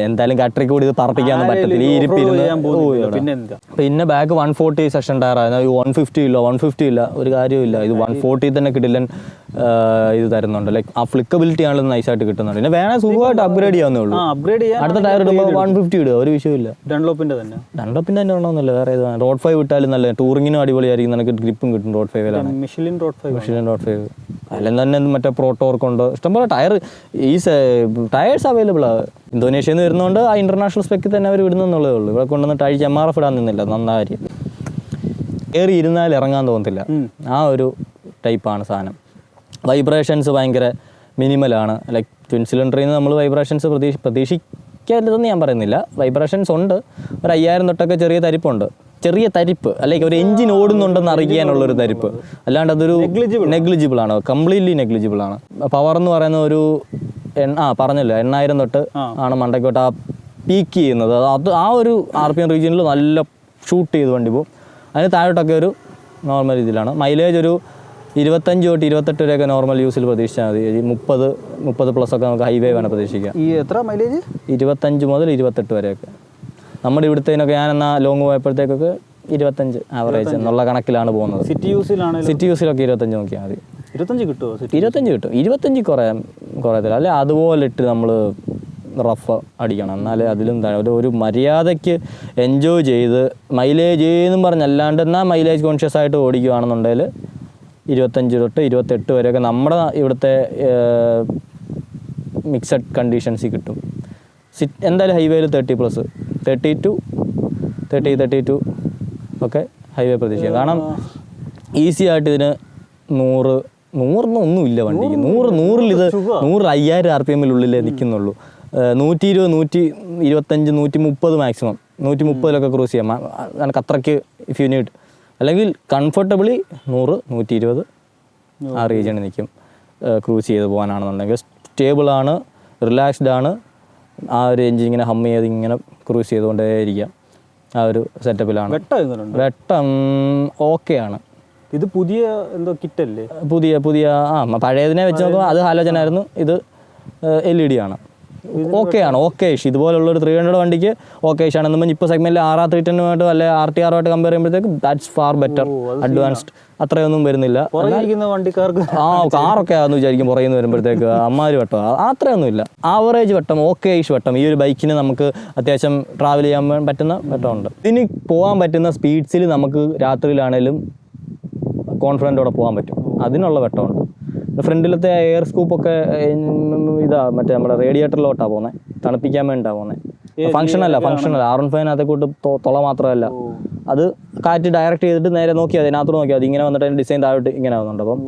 എന്തായാലും കട്ടറിക്ക് കൂടി ഇത് പറപ്പിക്കാനൊന്നും പറ്റത്തില്ല, ഈ ഇരിപ്പിരുന്ന്. പിന്നെ ബാക്ക് 140 സെഷൻ ടയർ ആയിരുന്നു. 150 ഇല്ല, ഒരു കാര്യമില്ല. ഇത് 140 തന്നെ കിട്ടില്ല. ഇത് തരുന്നുണ്ട്, ലൈക്ക് ആ ഫ്ലിക്കബിലിറ്റി ആണല്ലോ നൈസായിട്ട് കിട്ടുന്നുണ്ട്. പിന്നെ വേണേൽ സുഖമായിട്ട് അപ്ഗ്രേഡ് ചെയ്യാവുന്നേ ഉള്ളൂ. അടുത്ത ടയർ ഇടുമ്പോൾ 150 ഇടുക, ഒരു വിഷയമില്ല. ഡൺലോപ്പിന്റെ തന്നെ ഉണ്ടോന്നില്ല, വേറെ ഇത് റോഡ് 5 ഇട്ടാലും നല്ല ടൂറിങ്ങിനും അടിപൊളിയായിരിക്കും. നിനക്ക് ഗ്രിപ്പും കിട്ടും. റോഡ് 5 മിഷലിൻ റോഡ് 5 അല്ലെങ്കിൽ തന്നെ മറ്റേ പ്രോട്ടോർക്ക് ഉണ്ട്. ഇഷ്ടംപോലെ ടയേഴ്സ് അവൈലബിൾ ആണ്. ഇന്തോനേഷ്യയിൽ നിന്ന് വരുന്നതുകൊണ്ട് ആ ഇന്റർനാഷണൽ സ്പെക്കിൽ തന്നെ അവർ വിടുന്നുള്ളതേ ഉള്ളൂ. ഇവിടെ കൊണ്ടുവന്നിട്ട് അഴിച്ച് MRF ഇടാൻ നിന്നില്ല. നന്നായി കയറി ഇരുന്നാൽ ഇറങ്ങാൻ തോന്നത്തില്ല. ആ ഒരു ടൈപ്പാണ് സാധനം. വൈബ്രേഷൻസ് ഭയങ്കര മിനിമലാണ്. ലൈക്ക് ട്വിൻ സിലിണ്ടറിൽ നിന്ന് നമ്മൾ വൈബ്രേഷൻസ് പ്രതീക്ഷിക്കരുതെന്ന് ഞാൻ പറയുന്നില്ല. വൈബ്രേഷൻസ് ഉണ്ട്. ഒരു 5000 തൊട്ടൊക്കെ ചെറിയ തരിപ്പ് അല്ലെങ്കിൽ ഒരു എഞ്ചിൻ ഓടുന്നുണ്ടെന്ന് അറിയാനുള്ളൊരു തരിപ്പ്. അല്ലാണ്ട് അതൊരു നെഗ്ലിജിബിൾ ആണ്, കംപ്ലീറ്റ്ലി നെഗ്ലിജിബിൾ ആണ്. പവർ എന്ന് പറയുന്ന ഒരു പറഞ്ഞല്ലോ 8000 തൊട്ട് ആണ് മണ്ടയ്ക്കോട്ട് ആ പീക്ക് ചെയ്യുന്നത്. അത് ആ ഒരു RPM റീജിയനിൽ നല്ല ഷൂട്ട് ചെയ്ത് വണ്ടി പോകും. അതിന് താഴോട്ടൊക്കെ ഒരു നോർമൽ രീതിയിലാണ്. മൈലേജ് ഒരു 25 തൊട്ട് 28 വരെയൊക്കെ നോർമൽ യൂസിൽ പ്രതീക്ഷിച്ചാൽ മതി. 30 പ്ലസ് ഒക്കെ നമുക്ക് ഹൈവേ വേണം പ്രതീക്ഷിക്കാം. എത്ര മൈലേജ്? 25 മുതൽ 28 വരെയൊക്കെ. നമ്മുടെ ഇവിടുത്തേനൊക്കെ ഞാനെന്നാ ലോങ് പോയപ്പോഴത്തേക്കൊക്കെ 25 ആവറേജ് എന്നുള്ള കണക്കിലാണ് പോകുന്നത്. സിറ്റി യൂസിലൊക്കെ 25 നോക്കിയാൽ മതി. 25 കിട്ടുമോ? 25 കിട്ടും. 25 കുറയത്തില്ല. അല്ലെ അതുപോലെ ഇട്ട് നമ്മൾ റഫ് അടിക്കണം. എന്നാലേ അതിലും ഒരു മര്യാദയ്ക്ക് എൻജോയ് ചെയ്ത് മൈലേജ് എന്നും പറഞ്ഞല്ലാണ്ട് എന്നാൽ മൈലേജ് കോൺഷ്യസ് ആയിട്ട് ഓടിക്കുകയാണെന്നുണ്ടെങ്കിൽ 25 തൊട്ട് 28 വരെയൊക്കെ നമ്മുടെ ഇവിടുത്തെ മിക്സഡ് കണ്ടീഷൻസിൽ കിട്ടും. എന്തായാലും ഹൈവേയിൽ 30+, 32 ഒക്കെ ഹൈവേ പ്രതീക്ഷിക്കാം. കാരണം ഈസി ആയിട്ട് ഇതിന് 100 ഒന്നുമില്ല വണ്ടിക്ക്. 100 ഇത് 5000 RPM-ലുള്ളിലേ നിൽക്കുന്നുള്ളൂ. 120, 125, 130 മാക്സിമം. 130 ക്രൂസ് ചെയ്യാം എനിക്ക് അത്രയ്ക്ക് ഇഫ് യു നീഡ്. അല്ലെങ്കിൽ കംഫർട്ടബിളി 100, 120 ആ റീജിയണിൽ നിൽക്കും. ക്രൂസ് ചെയ്ത് പോകാനാണെന്നുണ്ടെങ്കിൽ സ്റ്റേബിളാണ്, റിലാക്സ്ഡ് ആണ്. ആ ഒരു എഞ്ചിൻ ഇങ്ങനെ ഹമ്മ് ചെയ്ത് ഇങ്ങനെ ക്രൂസ് ചെയ്തുകൊണ്ടേയിരിക്കാം. ആ ഒരു സെറ്റപ്പിലാണ്. വെട്ടം ഓക്കെയാണ്. ഇത് പുതിയ എന്തോ കിറ്റല്ലേ? പുതിയ പഴയതിനെ വെച്ച് നോക്കുമ്പോൾ അത് ഹാലോജൻ ആയിരുന്നു. ഇത് LED ആണ്. ഓക്കെയാണ്. ഓക്കേഷ് ഇതുപോലുള്ളൊരു 300 വണ്ടിക്ക് ഓക്കേഷ് ആണെന്ന് ഇപ്പോൾ സെഗ്മെന്റിൽ RR310 അല്ലെ RTR-ആയിട്ട് കമ്പയർ ചെയ്യുമ്പോഴത്തേക്ക് ദാറ്റ്സ് ഫാർ ബെറ്റർ, അഡ്വാൻസ്ഡ്. അത്രയൊന്നും വരുന്നില്ല. വണ്ടിക്കാർക്ക് കാറൊക്കെ ആണെന്ന് വിചാരിക്കും പുറയുന്ന വരുമ്പോഴത്തേക്ക് അമ്മാര് വെട്ടം അത്രയൊന്നുമില്ല. ആവറേജ് വെട്ടം, ഓക്കേഷ് വെട്ടം. ഈ ഒരു ബൈക്കിന് നമുക്ക് അത്യാവശ്യം ട്രാവൽ ചെയ്യാൻ പറ്റുന്ന വെട്ടമുണ്ട്. ഇതിന് പോകാൻ പറ്റുന്ന സ്പീഡ്സിൽ നമുക്ക് രാത്രിയിലാണേലും കോൺഫിഡൻറ്റോടെ പോകാൻ പറ്റും. അതിനുള്ള വെട്ടമുണ്ട്. ഫ്രണ്ടിലത്തെ എയർ സ്കൂപ്പൊക്കെ മറ്റേ നമ്മുടെ റേഡിയേറ്ററിലോട്ടാണ് പോകുന്നത്, തണുപ്പിക്കാൻ വേണ്ടിയിട്ടാണ് പോകുന്നത്. ഫംഗ്ഷനല്ല R15 കൂട്ട് തുള മാത്രമല്ല, അത് കാറ്റ് ഡയറക്റ്റ് ചെയ്തിട്ട് നേരെ നോക്കിയാൽ അതിനകത്തോട് നോക്കിയാൽ അത് ഇങ്ങനെ വന്നിട്ട് അതിൻ്റെ ഡിസൈൻ താഴോട്ട് ഇങ്ങനെ ആവുന്നുണ്ട്. അപ്പം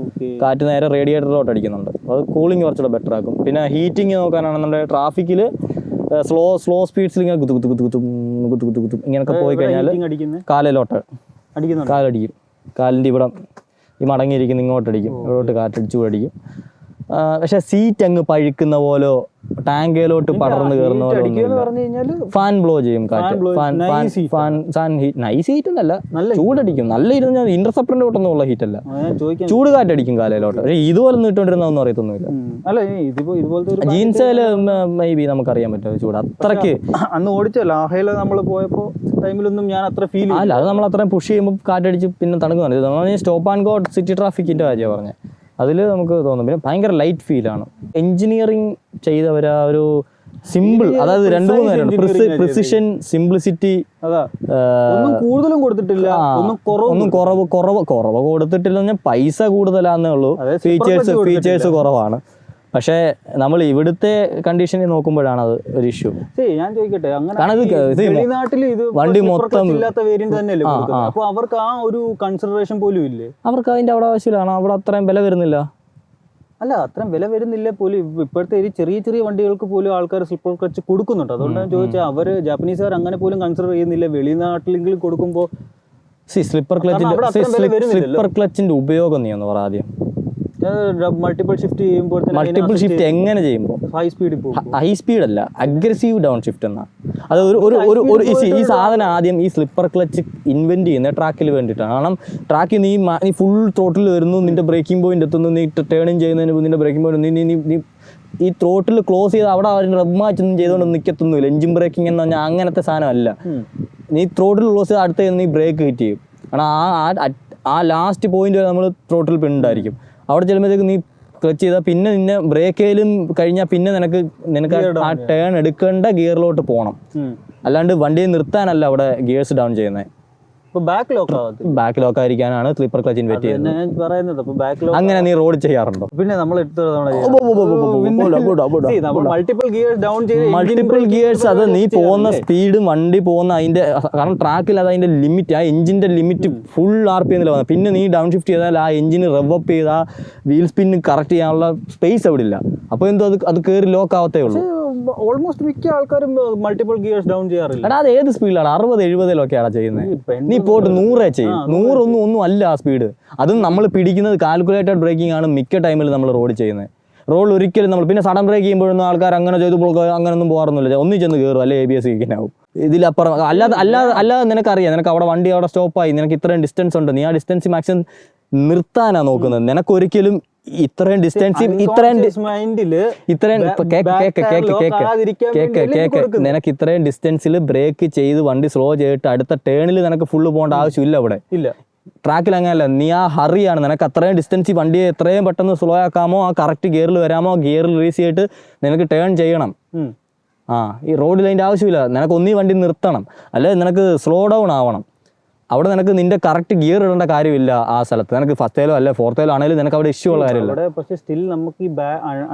കാറ്റ് നേരെ റേഡിയേറ്ററിലോട്ട് അടിക്കുന്നുണ്ട്. അത് കൂളിംഗ് കുറച്ചുകൂടെ ബെറ്റർ ആക്കും. പിന്നെ ഹീറ്റിംഗ് നോക്കാനാണെന്നുണ്ടെങ്കിൽ ട്രാഫിക്കിൽ സ്ലോ സ്പീഡ്സിൽ ഇങ്ങനെ കുത്തും ഇങ്ങനെയൊക്കെ പോയി കഴിഞ്ഞാൽ കാലിലോട്ട് കാലടിക്കും. കാലിൻ്റെ ഇവിടെ ഈ മടങ്ങിയിരിക്കുന്ന ഇങ്ങോട്ടടിക്കും, ഇവിടോട്ട് കാറ്റടിച്ചു അടിക്കും. പക്ഷെ സീറ്റ് അങ്ങ് പഴുക്കുന്ന പോലോ ടാങ്കയിലോട്ട് പടർന്ന് കയറുന്ന പോലെ ഫാൻ ബ്ലോ ചെയ്യും കാറ്റ്. നൈസ് ഹീറ്റ് ഒന്നല്ല, ചൂടടിക്കും. നല്ല ഇരുന്ന് ഇന്റർസെപ്റ്ററിന്റെ തൊട്ടൊന്നുമുള്ള ഹീറ്റ് അല്ല, ചൂട് കാറ്റടിക്കും കാലയിലോട്ട്. പക്ഷെ ഇതുപോലെ ഇട്ടുകൊണ്ടിരുന്നൊന്നും അറിയത്തൊന്നുമില്ല. ജീൻസില് മേ ബി നമുക്കറിയാൻ പറ്റും ചൂട് അത്രയ്ക്ക്. അന്ന് ഓടിച്ചല്ലോ ആഹയില് നമ്മൾ പോയപ്പോ ടൈമിലൊന്നും ഞാൻ അത്ര ഫീൽ ചെയ്യും. അല്ല, അത് നമ്മൾ അത്രയും പുഷ് ചെയ്യുമ്പോൾ കാറ്റടിച്ച് പിന്നെ തണുക്കുന്നുണ്ട്. ഇത് നമ്മൾ സ്റ്റോപ്പ് ആൻഡ് ഗോ സിറ്റി ട്രാഫിക്കിൻ്റെ കാര്യമാണ് പറഞ്ഞത്. അതിൽ നമുക്ക് തോന്നും. പിന്നെ ഭയങ്കര ലൈറ്റ് ഫീലാണ്. എഞ്ചിനീയറിങ് ചെയ്തവർ ആ ഒരു സിമ്പിൾ, അതായത് 2-3 കാര്യമുണ്ട്. പ്രിസിഷൻ, സിംപ്ലിസിറ്റി, അതാ ഒന്നും കൂടുതലും കൊടുത്തിട്ടില്ല, ഒന്നും കുറവ് കൊടുത്തിട്ടില്ല. പറഞ്ഞാൽ പൈസ കൂടുതലാന്നേ ഉള്ളൂ, ഫീച്ചേഴ്സ് കുറവാണ്. പക്ഷേ നമ്മൾ ഇവിടുത്തെ കണ്ടീഷനിൽ നോക്കുമ്പോഴാണ് അത് ഒരു ഇഷ്യൂ. ഞാൻ ചോദിക്കട്ടെ, അങ്ങനെ നാട്ടിൽ ഇത് വണ്ടി മൊത്തം ഇല്ലാത്ത വേരിയന്റ് തന്നെയല്ലേ കൊടുക്കുന്നത്? അപ്പൊ അവർക്ക് ആ ഒരു കൺസിഡറേഷൻ പോലും ഇല്ലേ? അവർക്ക് അതിന്റെ അവിടെ ആവശ്യമില്ലാണ്. അവിടെ അത്രയും വില വരുന്നില്ല. അല്ല, അത്രയും വില വരുന്നില്ല പോലും. ഇപ്പോഴത്തെ ഈ ചെറിയ ചെറിയ വണ്ടികൾക്ക് പോലും ആൾക്കാർ സ്ലിപ്പർ ക്ലച്ച് കൊടുക്കുന്നുണ്ട്. അതുകൊണ്ടാണ് ചോദിച്ചാൽ, അവര് ജാപ്പനീസുകാർ അങ്ങനെ പോലും കൺസിഡർ ചെയ്യുന്നില്ല. വെളിനാട്ടിലെങ്കിലും കൊടുക്കുമ്പോൾ സ്ലിപ്പർ ക്ലച്ചിന്റെ ഉപയോഗം നീ ഒന്ന് പറ ആദ്യം. മൾട്ടിപ്പിൾ ഷിഫ്റ്റ് ചെയ്യുമ്പോൾ എങ്ങനെ ചെയ്യുമ്പോൾ ഹൈ സ്പീഡിൽ പോകും. ഹൈ സ്പീഡ് അല്ല, അഗ്രസീവ് ഡൗൺ ഷിഫ്റ്റ് എന്നാ. അത് ഈ സാധനം ആദ്യം ഈ സ്ലിപ്പർ ക്ലച്ച് ഇൻവെന്റ് ചെയ്യുന്ന ട്രാക്കിൽ വേണ്ടിയിട്ടാണ്. കാരണം ട്രാക്കിൽ നീ ഫുൾ ത്രോട്ടിൽ വരുന്നു, നിന്റെ ബ്രേക്കിംഗ് പോയിന്റ് എത്തുന്നു, നീ ടേണിങ് ചെയ്യുന്നതിന് നിന്റെ ബ്രേക്കിംഗ് പോയിന്റ് നീ ഈ ത്രോട്ടിൽ ക്ലോസ് ചെയ്ത് അവിടെ അവർ റബ് മാച്ചൊന്നും ചെയ്തുകൊണ്ട് നിൽക്കത്തൊന്നുമില്ല. എഞ്ചിൻ ബ്രേക്കിംഗ് എന്ന് പറഞ്ഞാൽ അങ്ങനത്തെ സാധനമല്ല. നീ ത്രോട്ടിൽ ക്ലോസ് ചെയ്ത് അടുത്ത് നീ ബ്രേക്ക് ഹിറ്റ് ചെയ്യും. കാരണം ആ ലാസ്റ്റ് പോയിന്റ് വരെ നമ്മൾ ത്രോട്ടിൽ പിന്നുണ്ടായിരിക്കും. അവിടെ ചെല്ലുമ്പോഴത്തേക്ക് നീ ക്ലച്ച് ചെയ്താൽ പിന്നെ നിന്നെ ബ്രേക്കേലും കഴിഞ്ഞാൽ പിന്നെ നിനക്ക് ആ ടേൺ എടുക്കേണ്ട ഗിയറിലോട്ട് പോകണം. അല്ലാണ്ട് വണ്ടിയെ നിർത്താനല്ല അവിടെ ഗിയേഴ്സ് ഡൗൺ ചെയ്യുന്നത്. ബാക്ക് ലോക്ക് ആയിരിക്കാനാണ് സ്ലിപ്പർ ക്ലച്ച് ഇൻവെന്റ് ചെയ്യുന്നത്. അങ്ങനെ നീ റോഡ് ചെയ്യാറുണ്ടോ? പിന്നെ നമ്മൾ മൾട്ടിപ്പിൾ ഗിയേഴ്സ്, അത് നീ പോകുന്ന സ്പീഡ്, വണ്ടി പോകുന്ന അതിന്റെ, കാരണം ട്രാക്കിൽ അത് അതിന്റെ ലിമിറ്റ്, ആ എഞ്ചിന്റെ ലിമിറ്റ് ഫുൾ RPM വന്നത്. പിന്നെ നീ ഡൗൺ ഷിഫ്റ്റ് ചെയ്താൽ ആ എഞ്ചിന് റെവ് അപ്പ് ചെയ്ത് ആ വീൽ സ്പിന്ന് കറക്റ്റ് ചെയ്യാനുള്ള സ്പേസ് അവിടെ ഇല്ല. അപ്പോൾ എന്തോ അത് കയറി ലോക്ക് ആവത്തേ ഉള്ളൂ. ഓൾമോസ്റ്റ് മിക്ക ആൾക്കാരും മൾട്ടിപ്പിൾ ഗിയേഴ്സ് ഡൗൺ ചെയ്യാറില്ല. എടാ, അത് ഏത് സ്പീഡിലാണ്? 60-70 ചെയ്യുന്നത്. നീ പോയിട്ട് 100 ചെയ്യും. 100 ഒന്നും അല്ല ആ സ്പീഡ്. അതും നമ്മൾ പിടിക്കുന്നത് കാൽക്കുലേറ്റഡ് ബ്രേക്കിംഗ് ആണ് മിക്ക ടൈമിൽ നമ്മൾ റോഡ് ചെയ്യുന്നത്. റോഡിൽ ഒരിക്കലും നമ്മൾ പിന്നെ സഡൻ ബ്രേക്ക് ചെയ്യുമ്പോഴൊന്നും ആൾക്കാർ അങ്ങനെ ചെയ്തപ്പോൾ അങ്ങനൊന്നും പോകാറൊന്നുമില്ല. ഒന്നി ചെന്ന് കയറും, അല്ലെ ABS വീക്കിനാവും. ഇതിലപ്പുറം അല്ലാതെ നിനക്കറിയാം, നിനക്ക് അവിടെ വണ്ടി അവിടെ സ്റ്റോപ്പായി, നിനക്ക് ഇത്രയും ഡിസ്റ്റൻസ് ഉണ്ട്, നീ ആ ഡിസ്റ്റൻസ് മാക്സിമം നിർത്താനാണ് നോക്കുന്നത്. നിനക്കൊരിക്കലും ഇത്രയും ഡിസ്റ്റൻസ് നിനക്ക് ഇത്രയും ഡിസ്റ്റൻസിൽ ബ്രേക്ക് ചെയ്ത് വണ്ടി സ്ലോ ചെയ്തിട്ട് അടുത്ത ടേണിൽ നിനക്ക് ഫുള്ള് പോകേണ്ട ആവശ്യമില്ല. അവിടെ ഇല്ല, ട്രാക്കിൽ അങ്ങനെയല്ല. നീ ആ ഹറിയാണ്, നിനക്ക് അത്രയും ഡിസ്റ്റൻസ് വണ്ടിയെ എത്രയും പെട്ടെന്ന് സ്ലോ ആക്കാമോ, ആ കറക്റ്റ് ഗിയറിൽ വരാമോ, ഗിയർ റിലീസ് ചെയ്തിട്ട് നിനക്ക് ടേൺ ചെയ്യണം. ഈ റോഡിൽ അതിൻ്റെ ആവശ്യമില്ല. നിനക്ക് ഒന്നീ വണ്ടി നിർത്തണം, അല്ലെ നിനക്ക് സ്ലോ ഡൗൺ ആവണം. അവിടെ നിനക്ക് നിന്റെ കറക്റ്റ് ഗിയർ ഇടേണ്ട കാര്യമില്ല ആ സ്ഥലത്ത്. നിനക്ക് ഫസ്റ്റേലോ അല്ലെ ഫോർത്തേലോ ആണെങ്കിലും നിനക്ക് അവിടെ ഇഷ്യൂ ഉള്ള കാര്യമില്ല. പക്ഷേ സ്റ്റിൽ നമുക്ക് ഈ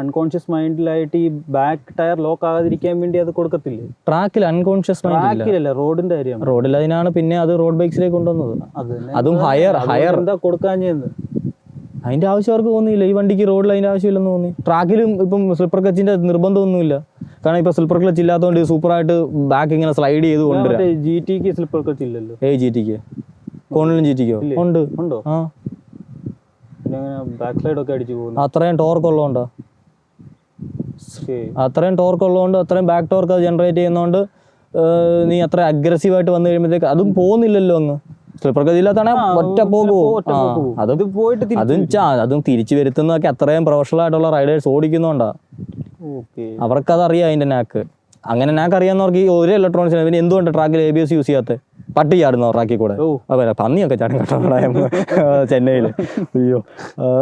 അൺകോൺഷ്യസ് മൈൻഡിലായിട്ട് ഈ ബാക്ക് ടയർ ലോക്ക് ആകാതിരിക്കാൻ വേണ്ടി അത് കൊടുക്കത്തില്ലേ? ട്രാക്കിൽ അൺകോൺഷ്യസ് മൈൻഡിലല്ല, റോഡിന്റെ കാര്യം. റോഡിൽ അതിനാണ് പിന്നെ അത് റോഡ് ബൈക്സിലേക്ക് കൊണ്ടുവന്നത്. അതും ഹയർ എന്താ കൊടുക്കാൻ ചെയ്യുന്നത്? അതിന്റെ ആവശ്യം അവർക്ക് തോന്നിയില്ല. ഈ വണ്ടിക്ക് റോഡിൽ അതിന്റെ ആവശ്യമില്ലെന്ന് തോന്നി. ട്രാക്കിലും ഇപ്പം സ്ലിപ്പർ ക്ലച്ചിന്റെ നിർബന്ധമൊന്നുമില്ല. കാരണം ഇപ്പൊ സ്ലിപ്പർ ക്ലച്ച് ഇല്ലാത്തതുകൊണ്ട് സൂപ്പറായിട്ട് ബാക്ക് ഇങ്ങനെ സ്ലൈഡ് ചെയ്ത് കൊണ്ടുവരാം. GTക്ക് സ്ലിപ്പർ ക്ലച്ച് ഇല്ലല്ലോ. GTക്ക് കോണിലും GTക്കോ ഉണ്ട്. ഉണ്ടോ? പിന്നെ ബാക്ക് സൈഡ് ഒക്കെ അടിച്ചു പോകുന്നു. അത്രയും ടോർക്ക് ഉള്ളതുകൊണ്ടോ? അത്രയും ടോർക്ക് ഉള്ളതുകൊണ്ട്, അത്രയും ബാക്ക് ടോർക്ക് അത് ജനറേറ്റ് ചെയ്യുന്നതുകൊണ്ട് നീ അത്ര അഗ്രസീവായിട്ട് വന്നു കഴിയുമ്പോഴത്തേക്ക് അതും പോകുന്നില്ലല്ലോ. അങ്ങ് സ്ലിപ്പർ ക്ലച്ച് ഇല്ലാത്തതാണെ ഒറ്റ പോകുമോ? അതും തിരിച്ചു വരുത്തുന്നതൊക്കെ അത്രയും പ്രൊഫഷണൽ ആയിട്ടുള്ള റൈഡേഴ്സ് ഓടിക്കുന്നോണ്ടാ. അവർക്കതറിയാം അതിന്റെ നാക്ക്. അങ്ങനെ നാക്ക് അറിയാവുന്നവർക്ക് ഈ ഒരു ഇലക്ട്രോണിക്സ് പിന്നെ എന്തുകൊണ്ട് ട്രാക്കിൽ ABS യൂസ് ചെയ്യാത്ത? പട്ടി ചാടുന്നോ ട്രാക്കിൽ കൂടെ? അതെ, പന്നിയൊക്കെ ചാടും കേട്ടോ ചെന്നൈയിൽ. അയ്യോ,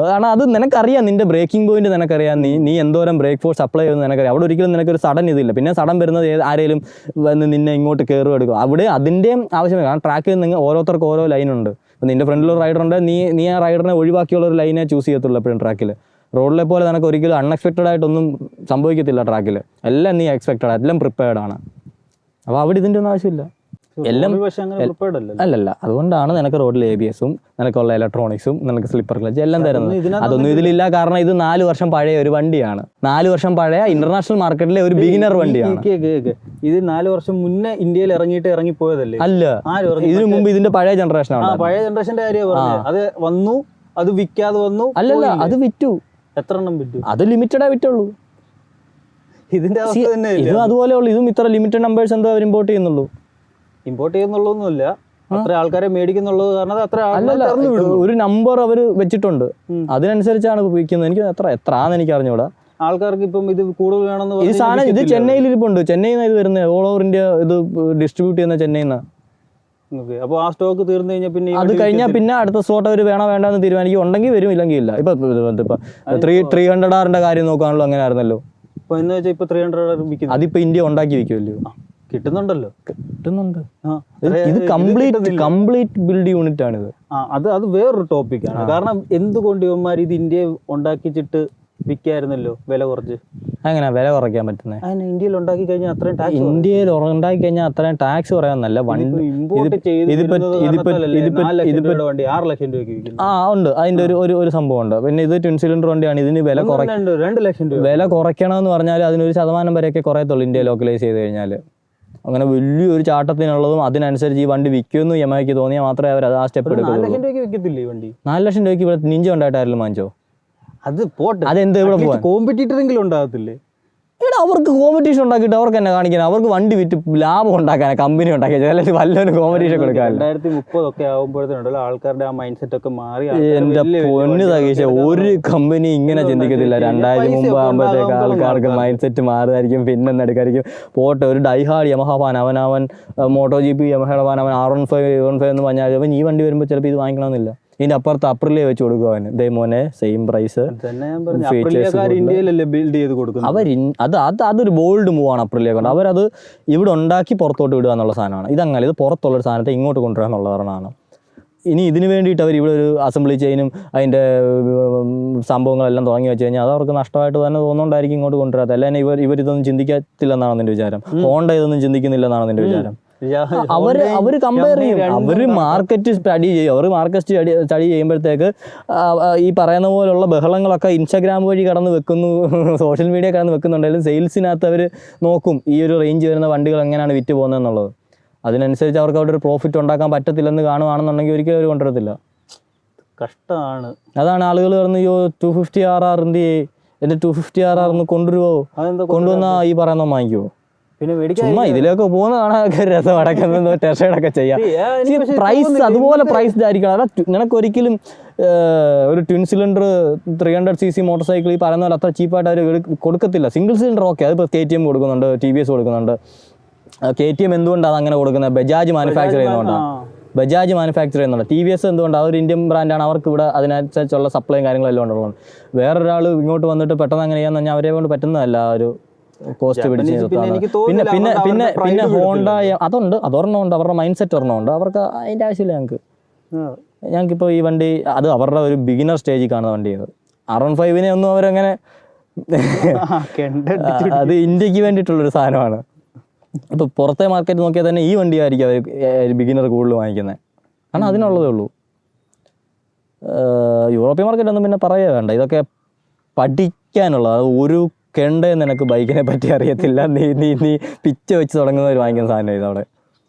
കാരണം അത് നിനക്കറിയാം, നിന്റെ ബ്രേക്കിംഗ് പോയിന്റ് നിനക്കറിയാം, നീ എന്തോരം ബ്രേക്ക് ഫോഴ്സ് അപ്ലൈ ചെയ്യുന്നത് നിനക്കറിയാം. അവിടെ ഒരിക്കലും നിനക്കൊരു സഡൻ ഇതില്ല. പിന്നെ സഡൻ വരുന്നത് ആരെങ്കിലും വന്ന് നിന്നെ ഇങ്ങോട്ട് കയറും എടുക്കും. അവിടെ അതിൻ്റെയും ആവശ്യമില്ല. കാരണം ട്രാക്കിൽ നിങ്ങൾ ഓരോരുത്തർക്ക് ഓരോ ലൈനുണ്ട്. ഇപ്പം നിന്റെ ഫ്രണ്ടിലൊരു റൈഡർ ഉണ്ട്, നീ ആ റൈഡറിനെ ഒഴിവാക്കിയുള്ള ഒരു ലൈനെ ചൂസ് ചെയ്യത്തുള്ളൂ എപ്പോഴും ട്രാക്കിൽ. റോഡിലെ പോലെ നിനക്ക് ഒരിക്കലും അൺഎക്സ്പെക്റ്റഡ് ആയിട്ടൊന്നും സംഭവിക്കത്തില്ല ട്രാക്കിൽ. എല്ലാം നീ എക്സ്പെക്റ്റഡ്, എല്ലാം പ്രിപ്പയർഡ് ആണ്. അപ്പോൾ അവിടെ ഇതിൻ്റെ ഒന്നും ആവശ്യമില്ല. എല്ലാം അല്ലല്ല. അതുകൊണ്ടാണ് നിനക്ക് റോഡിൽ ABSഉം നിനക്കുള്ള ഇലക്ട്രോണിക്സും നിനക്ക് സ്ലിപ്പർ ക്ലച്ച് എല്ലാം തരുന്നത്. അതൊന്നും ഇതിലില്ല. കാരണം ഇത് 4 വർഷം പഴയ ഒരു വണ്ടിയാണ്. 4 വർഷം പഴയ ഇന്റർനാഷണൽ മാർക്കറ്റിലെ ഒരു ബിഗിനർ വണ്ടിയാണ്. ഇത് 4 വർഷം മുന്നേ ഇന്ത്യയിൽ ഇറങ്ങിപ്പോയതല്ലേ? അല്ല, ഇതിനു മുമ്പ് ഇതിന്റെ പഴയ ജനറേഷനാണ്. പഴയ ജനറേഷന്റെ കാര്യമാണ്. അത് വന്നു, അത് വിൽക്കാതെ വന്നു. അല്ലല്ല, അത് വിറ്റു. എത്ര എണ്ണം വിറ്റു? അത് ലിമിറ്റഡേ വിറ്റുള്ളൂ. ഇതിന്റെ ഇതും അതുപോലെ ഉള്ളു. ഇതും ഇത്ര ലിമിറ്റഡ് നമ്പേഴ്സ് എന്തോ അവർ ഇമ്പോർട്ട് ചെയ്യുന്നുള്ളൂ. ഇമ്പോർട്ട് ചെയ്യുന്നുള്ളൊന്നുമില്ല, അത്ര ആൾക്കാരെ മേടിക്കുന്നുള്ളത്. കാരണം അത്ര ഒരു നമ്പർ അവർ വെച്ചിട്ടുണ്ട്, അതിനനുസരിച്ചാണ് വിൽക്കുന്നത്. എനിക്ക് എത്ര ആണെന്ന് എനിക്ക് അറിഞ്ഞൂടാ. ആൾക്കാർക്ക് ഇപ്പം ഇത് കൂടുതൽ വേണമെന്ന് ഈ സാധനം ഇത് ചെന്നൈയിൽ ഇരിപ്പുണ്ട്. ചെന്നൈയിൽ നിന്ന് ഇത് വരുന്നത്, ഓൾ ഓവർ ഇന്ത്യ ഇത് ഡിസ്ട്രിബ്യൂട്ട് ചെയ്യുന്ന ചെന്നൈയിൽ നിന്ന്. ഓക്കെ. അപ്പോൾ ആ സ്റ്റോക്ക് തീർന്നു കഴിഞ്ഞാൽ പിന്നെ ഈ അത് വണ്ടി കഴിഞ്ഞാൽ പിന്നെ അടുത്ത സ്ലോട്ട് അവർ വേണോ വേണ്ടെന്ന് തീരുമാനിക്കും. ഉണ്ടെങ്കിൽ വരും, ഇല്ലെങ്കിൽ ഇല്ല. ഇപ്പൊ 300R കാര്യം നോക്കുകയാണല്ലോ, അങ്ങനെ ആയിരുന്നല്ലോ. ഇപ്പോൾ എന്ന് വെച്ചാൽ ഇപ്പോൾ 300 വിൽക്കുന്നു. അതിപ്പോ ഇന്ത്യ ഉണ്ടാക്കി വെക്കുമല്ലോ. കിട്ടുന്നുണ്ടല്ലോ. കിട്ടുന്നുണ്ട്. ആ, ഇത് കംപ്ലീറ്റ് ബിൽഡ് യൂണിറ്റ് ആണിത്. അത് വേറൊരു ടോപ്പിക്കാണ്. കാരണം എന്തുകൊണ്ട് ഇവന്മാർ ഇത് ഇന്ത്യ ഉണ്ടാക്കിച്ചിട്ട് വിൽക്കായിരുന്നല്ലോ വില കുറച്ച്? അങ്ങനെ വില കുറയ്ക്കാൻ പറ്റുന്നത്? അതിന് ഇന്ത്യയിൽ ഉണ്ടാക്കി കഴിഞ്ഞാൽ അത്രയും ടാക്സ്, ഇന്ത്യയിൽ ഉണ്ടാക്കി കഴിഞ്ഞാൽ അത്രയും ടാക്സ് പറയാന്നല്ല. ഇമ്പോർട്ട് ചെയ്ത് വണ്ടി 6 ലക്ഷം രൂപയ്ക്ക് വിൽക്കുന്നു. ഉണ്ട്. അതിന്റെ ഒരു സംഭവം ഉണ്ട്. പിന്നെ ഇത് ട്വിൻ സിലിണ്ടർ വണ്ടിയാണ്. ഇതിന് വില 2 ലക്ഷം രൂപ വില കുറയ്ക്കണമെന്ന് പറഞ്ഞാൽ അതിനൊരു 1% വരെയൊക്കെ കുറയത്തുള്ളൂ ഇന്ത്യ ലോക്കലൈസ് ചെയ്ത് കഴിഞ്ഞാൽ. അങ്ങനെ വലിയൊരു ചാട്ടത്തിനുള്ളതും അതിനനുസരിച്ച് ഈ വണ്ടി വിൽക്കുമെന്ന് യമഹയ്ക്ക് തോന്നിയാൽ മാത്രമേ അവർ ആ സ്റ്റെപ്പ് എടുക്കുള്ളൂ. 4 ലക്ഷം രൂപയ്ക്ക് വിൽക്കത്തില്ലേ ഈ വണ്ടി? 4 ലക്ഷം രൂപയ്ക്ക് ഇവിടെ നിഞ്ച ഉണ്ടായിട്ടായിരുന്നു വാങ്ങിച്ചോ? അത് പോട്ടെ, അതെന്ത് ഇവിടെ പോകാൻ? കോമ്പറ്റീറ്ററെങ്കിലും ഉണ്ടാകത്തില്ലേ? ഇവിടെ അവർക്ക് കോമ്പറ്റീഷൻ ഉണ്ടാക്കിയിട്ട് അവർക്ക് എന്നെ കാണിക്കാൻ? അവർക്ക് വണ്ടി വിറ്റ് ലാഭം ഉണ്ടാക്കാനാ കമ്പനി ഉണ്ടാക്കിയത്, അല്ലെങ്കിൽ വല്ലൊരു കോമ്പറ്റീഷൻ കൊടുക്കാറില്ല. 2030 ഒക്കെ ആകുമ്പോഴത്തേനുണ്ടല്ലോ ആൾക്കാരുടെ ആ മൈൻഡ് സെറ്റ് ഒക്കെ മാറി. എന്റെ പൊന്ന് സതീശ, ഒരു കമ്പനി ഇങ്ങനെ ചിന്തിക്കത്തില്ല. 2030 ആകുമ്പോഴത്തേക്ക് ആൾക്കാർക്ക് മൈൻഡ് സെറ്റ് മാറുമായിരിക്കും. പിന്നെ എടുക്കായിരിക്കും. പോട്ടെ, ഒരു ഡൈഹാർഡ് യമഹ ഫാൻ, അവൻ മോട്ടോ GP യമഹയുടെ ഫാൻ, അവൻ R15 എന്ന് പറഞ്ഞാൽ അവൻ ഈ വണ്ടി വരുമ്പോൾ ചിലപ്പോൾ ഇത് വാങ്ങിക്കണമെന്നില്ല. ഇതിന്റെ അപ്പുറത്ത് അപ്രിലിയ വെച്ച് കൊടുക്കും അവന്. ദേ മോനെ, സെയിം പ്രൈസ്. അതൊരു ബോൾഡ് മൂവാണ് അപ്രിലിയ കൊണ്ട്. അവരത് ഇവിടെ ഉണ്ടാക്കി പുറത്തോട്ട് വിടുക എന്നുള്ള സാധനമാണ്. ഇതങ്ങനെ, ഇത് പുറത്തുള്ളൊരു സാധനത്തെ ഇങ്ങോട്ട് കൊണ്ടുവരിക എന്നുള്ള കാരണമാണ്. ഇനി ഇതിന് വേണ്ടിയിട്ട് അവർ ഇവിടെ ഒരു അസംബ്ലി ചെയിനും അതിൻ്റെ സംഭവങ്ങളെല്ലാം തുടങ്ങി വെച്ച് കഴിഞ്ഞാൽ അത് അവർക്ക് നഷ്ടമായിട്ട് തന്നെ തോന്നുന്നുണ്ടായിരിക്കും ഇങ്ങോട്ട് കൊണ്ടുവരാത്ത. അല്ലെങ്കിൽ ഇവരിതൊന്നും ചിന്തിക്കത്തില്ലെന്നാണ് നിന്റെ വിചാരം. ഹോണ്ട ഇതൊന്നും ചിന്തിക്കുന്നില്ലെന്നാണ് നിന്റെ വിചാരം. അവര് കമ്പയർ ചെയ്യും. അവര് മാർക്കറ്റ് സ്റ്റഡി ചെയ്യും. അവർ മാർക്കറ്റ് സ്റ്റഡി ചെയ്യുമ്പോഴത്തേക്ക് ഈ പറയുന്ന പോലുള്ള ബഹളങ്ങളൊക്കെ ഇൻസ്റ്റാഗ്രാം വഴി കടന്ന് വെക്കുന്നു, സോഷ്യൽ മീഡിയ കടന്ന് വെക്കുന്നുണ്ടെങ്കിലും സെയിൽസിനകത്ത് അവർ നോക്കും ഈ ഒരു റേഞ്ച് വരുന്ന വണ്ടികൾ എങ്ങനെയാണ് വിറ്റ് പോകുന്നത് എന്നുള്ളത്. അതിനനുസരിച്ച് അവർക്ക് അവിടെ ഒരു പ്രോഫിറ്റ് ഉണ്ടാക്കാൻ പറ്റത്തില്ലെന്ന് കാണുകയാണെന്നുണ്ടെങ്കിൽ ഒരിക്കലും അവർ കൊണ്ടുവരത്തില്ല. കഷ്ടമാണ്. അതാണ് ആളുകൾ പറഞ്ഞ് 250RR എൻ്റെ 250RR കൊണ്ടുവരുമോ, കൊണ്ടുവന്നാ ഈ പറയുന്ന വാങ്ങിക്കുമോ? പിന്നെ ചുമ്മാ ഇതിലൊക്കെ പോകുന്ന കാണാനൊക്കെ രസം, അടക്കുന്നത് ടെസ്റ്റൊക്കെ ചെയ്യാം. പ്രൈസ് അതുപോലെ പ്രൈസ്ഡ് ആയിരിക്കണം. അതാ നിനക്ക് ഒരിക്കലും ഒരു twin cylinder 300cc motor cycle ഈ പറയുന്ന പോലെ അത്ര ചീപ്പായിട്ട് അവർ കൊടുക്കത്തില്ല. സിംഗിൾ സിലിണ്ടർ ഓക്കെ, അതിപ്പോൾ KTM കൊടുക്കുന്നുണ്ട്, TVS കൊടുക്കുന്നുണ്ട്. KTM എന്തുകൊണ്ടാണ് അതങ്ങനെ കൊടുക്കുന്നത്? ബജാജ് മാനുഫാക്ചർ ചെയ്യുന്നുണ്ട്. TVS എന്തുകൊണ്ട്? അതൊരു ഇന്ത്യൻ ബ്രാൻഡാണ്. അവർക്ക് ഇവിടെ അതിനനുസരിച്ചുള്ള സപ്ലൈയും കാര്യങ്ങളെല്ലാം ഉള്ളതാണ്. വേറൊരാൾ ഇങ്ങോട്ട് വന്നിട്ട് പെട്ടെന്ന് അങ്ങനെ ചെയ്യാന്ന് പറഞ്ഞാൽ അവരെ കൊണ്ട് പറ്റുന്നതല്ല. ഒരു കോസ്റ്റ് പിടിച്ച് പിന്നെ ഹോണ്ട അതുണ്ട്, അതൊരെണ്ണമുണ്ട്. അവരുടെ മൈൻഡ് സെറ്റ് ഒരെണ്ണമുണ്ട്. അവർക്ക് അതിൻ്റെ ആവശ്യമില്ല ഞങ്ങൾക്കിപ്പോൾ ഈ വണ്ടി അത് അവരുടെ ഒരു ബിഗിനർ സ്റ്റേജിൽ കാണുന്ന വണ്ടിയാണ്. R15 ഒന്നും അവരങ്ങനെ അത് ഇന്ത്യക്ക് വേണ്ടിയിട്ടുള്ളൊരു സാധനമാണ്. ഇപ്പോൾ പുറത്തെ മാർക്കറ്റ് നോക്കിയാൽ തന്നെ ഈ വണ്ടിയായിരിക്കും അവർ ബിഗിനർ കൂടുതൽ വാങ്ങിക്കുന്നത്. കാരണം അതിനുള്ളതേ ഉള്ളൂ. യൂറോപ്യൻ മാർക്കറ്റ് ഒന്നും പിന്നെ പറയുക വേണ്ട. ഇതൊക്കെ പഠിക്കാനുള്ള ഒരു കെണ്ടെന്ന് എനിക്ക് ബൈക്കിനെ പറ്റി അറിയത്തില്ല. നീ പിച്ച വെച്ച് തുടങ്ങുന്നവർ വാങ്ങിക്കുന്ന സാധനം ഇതവിടെ.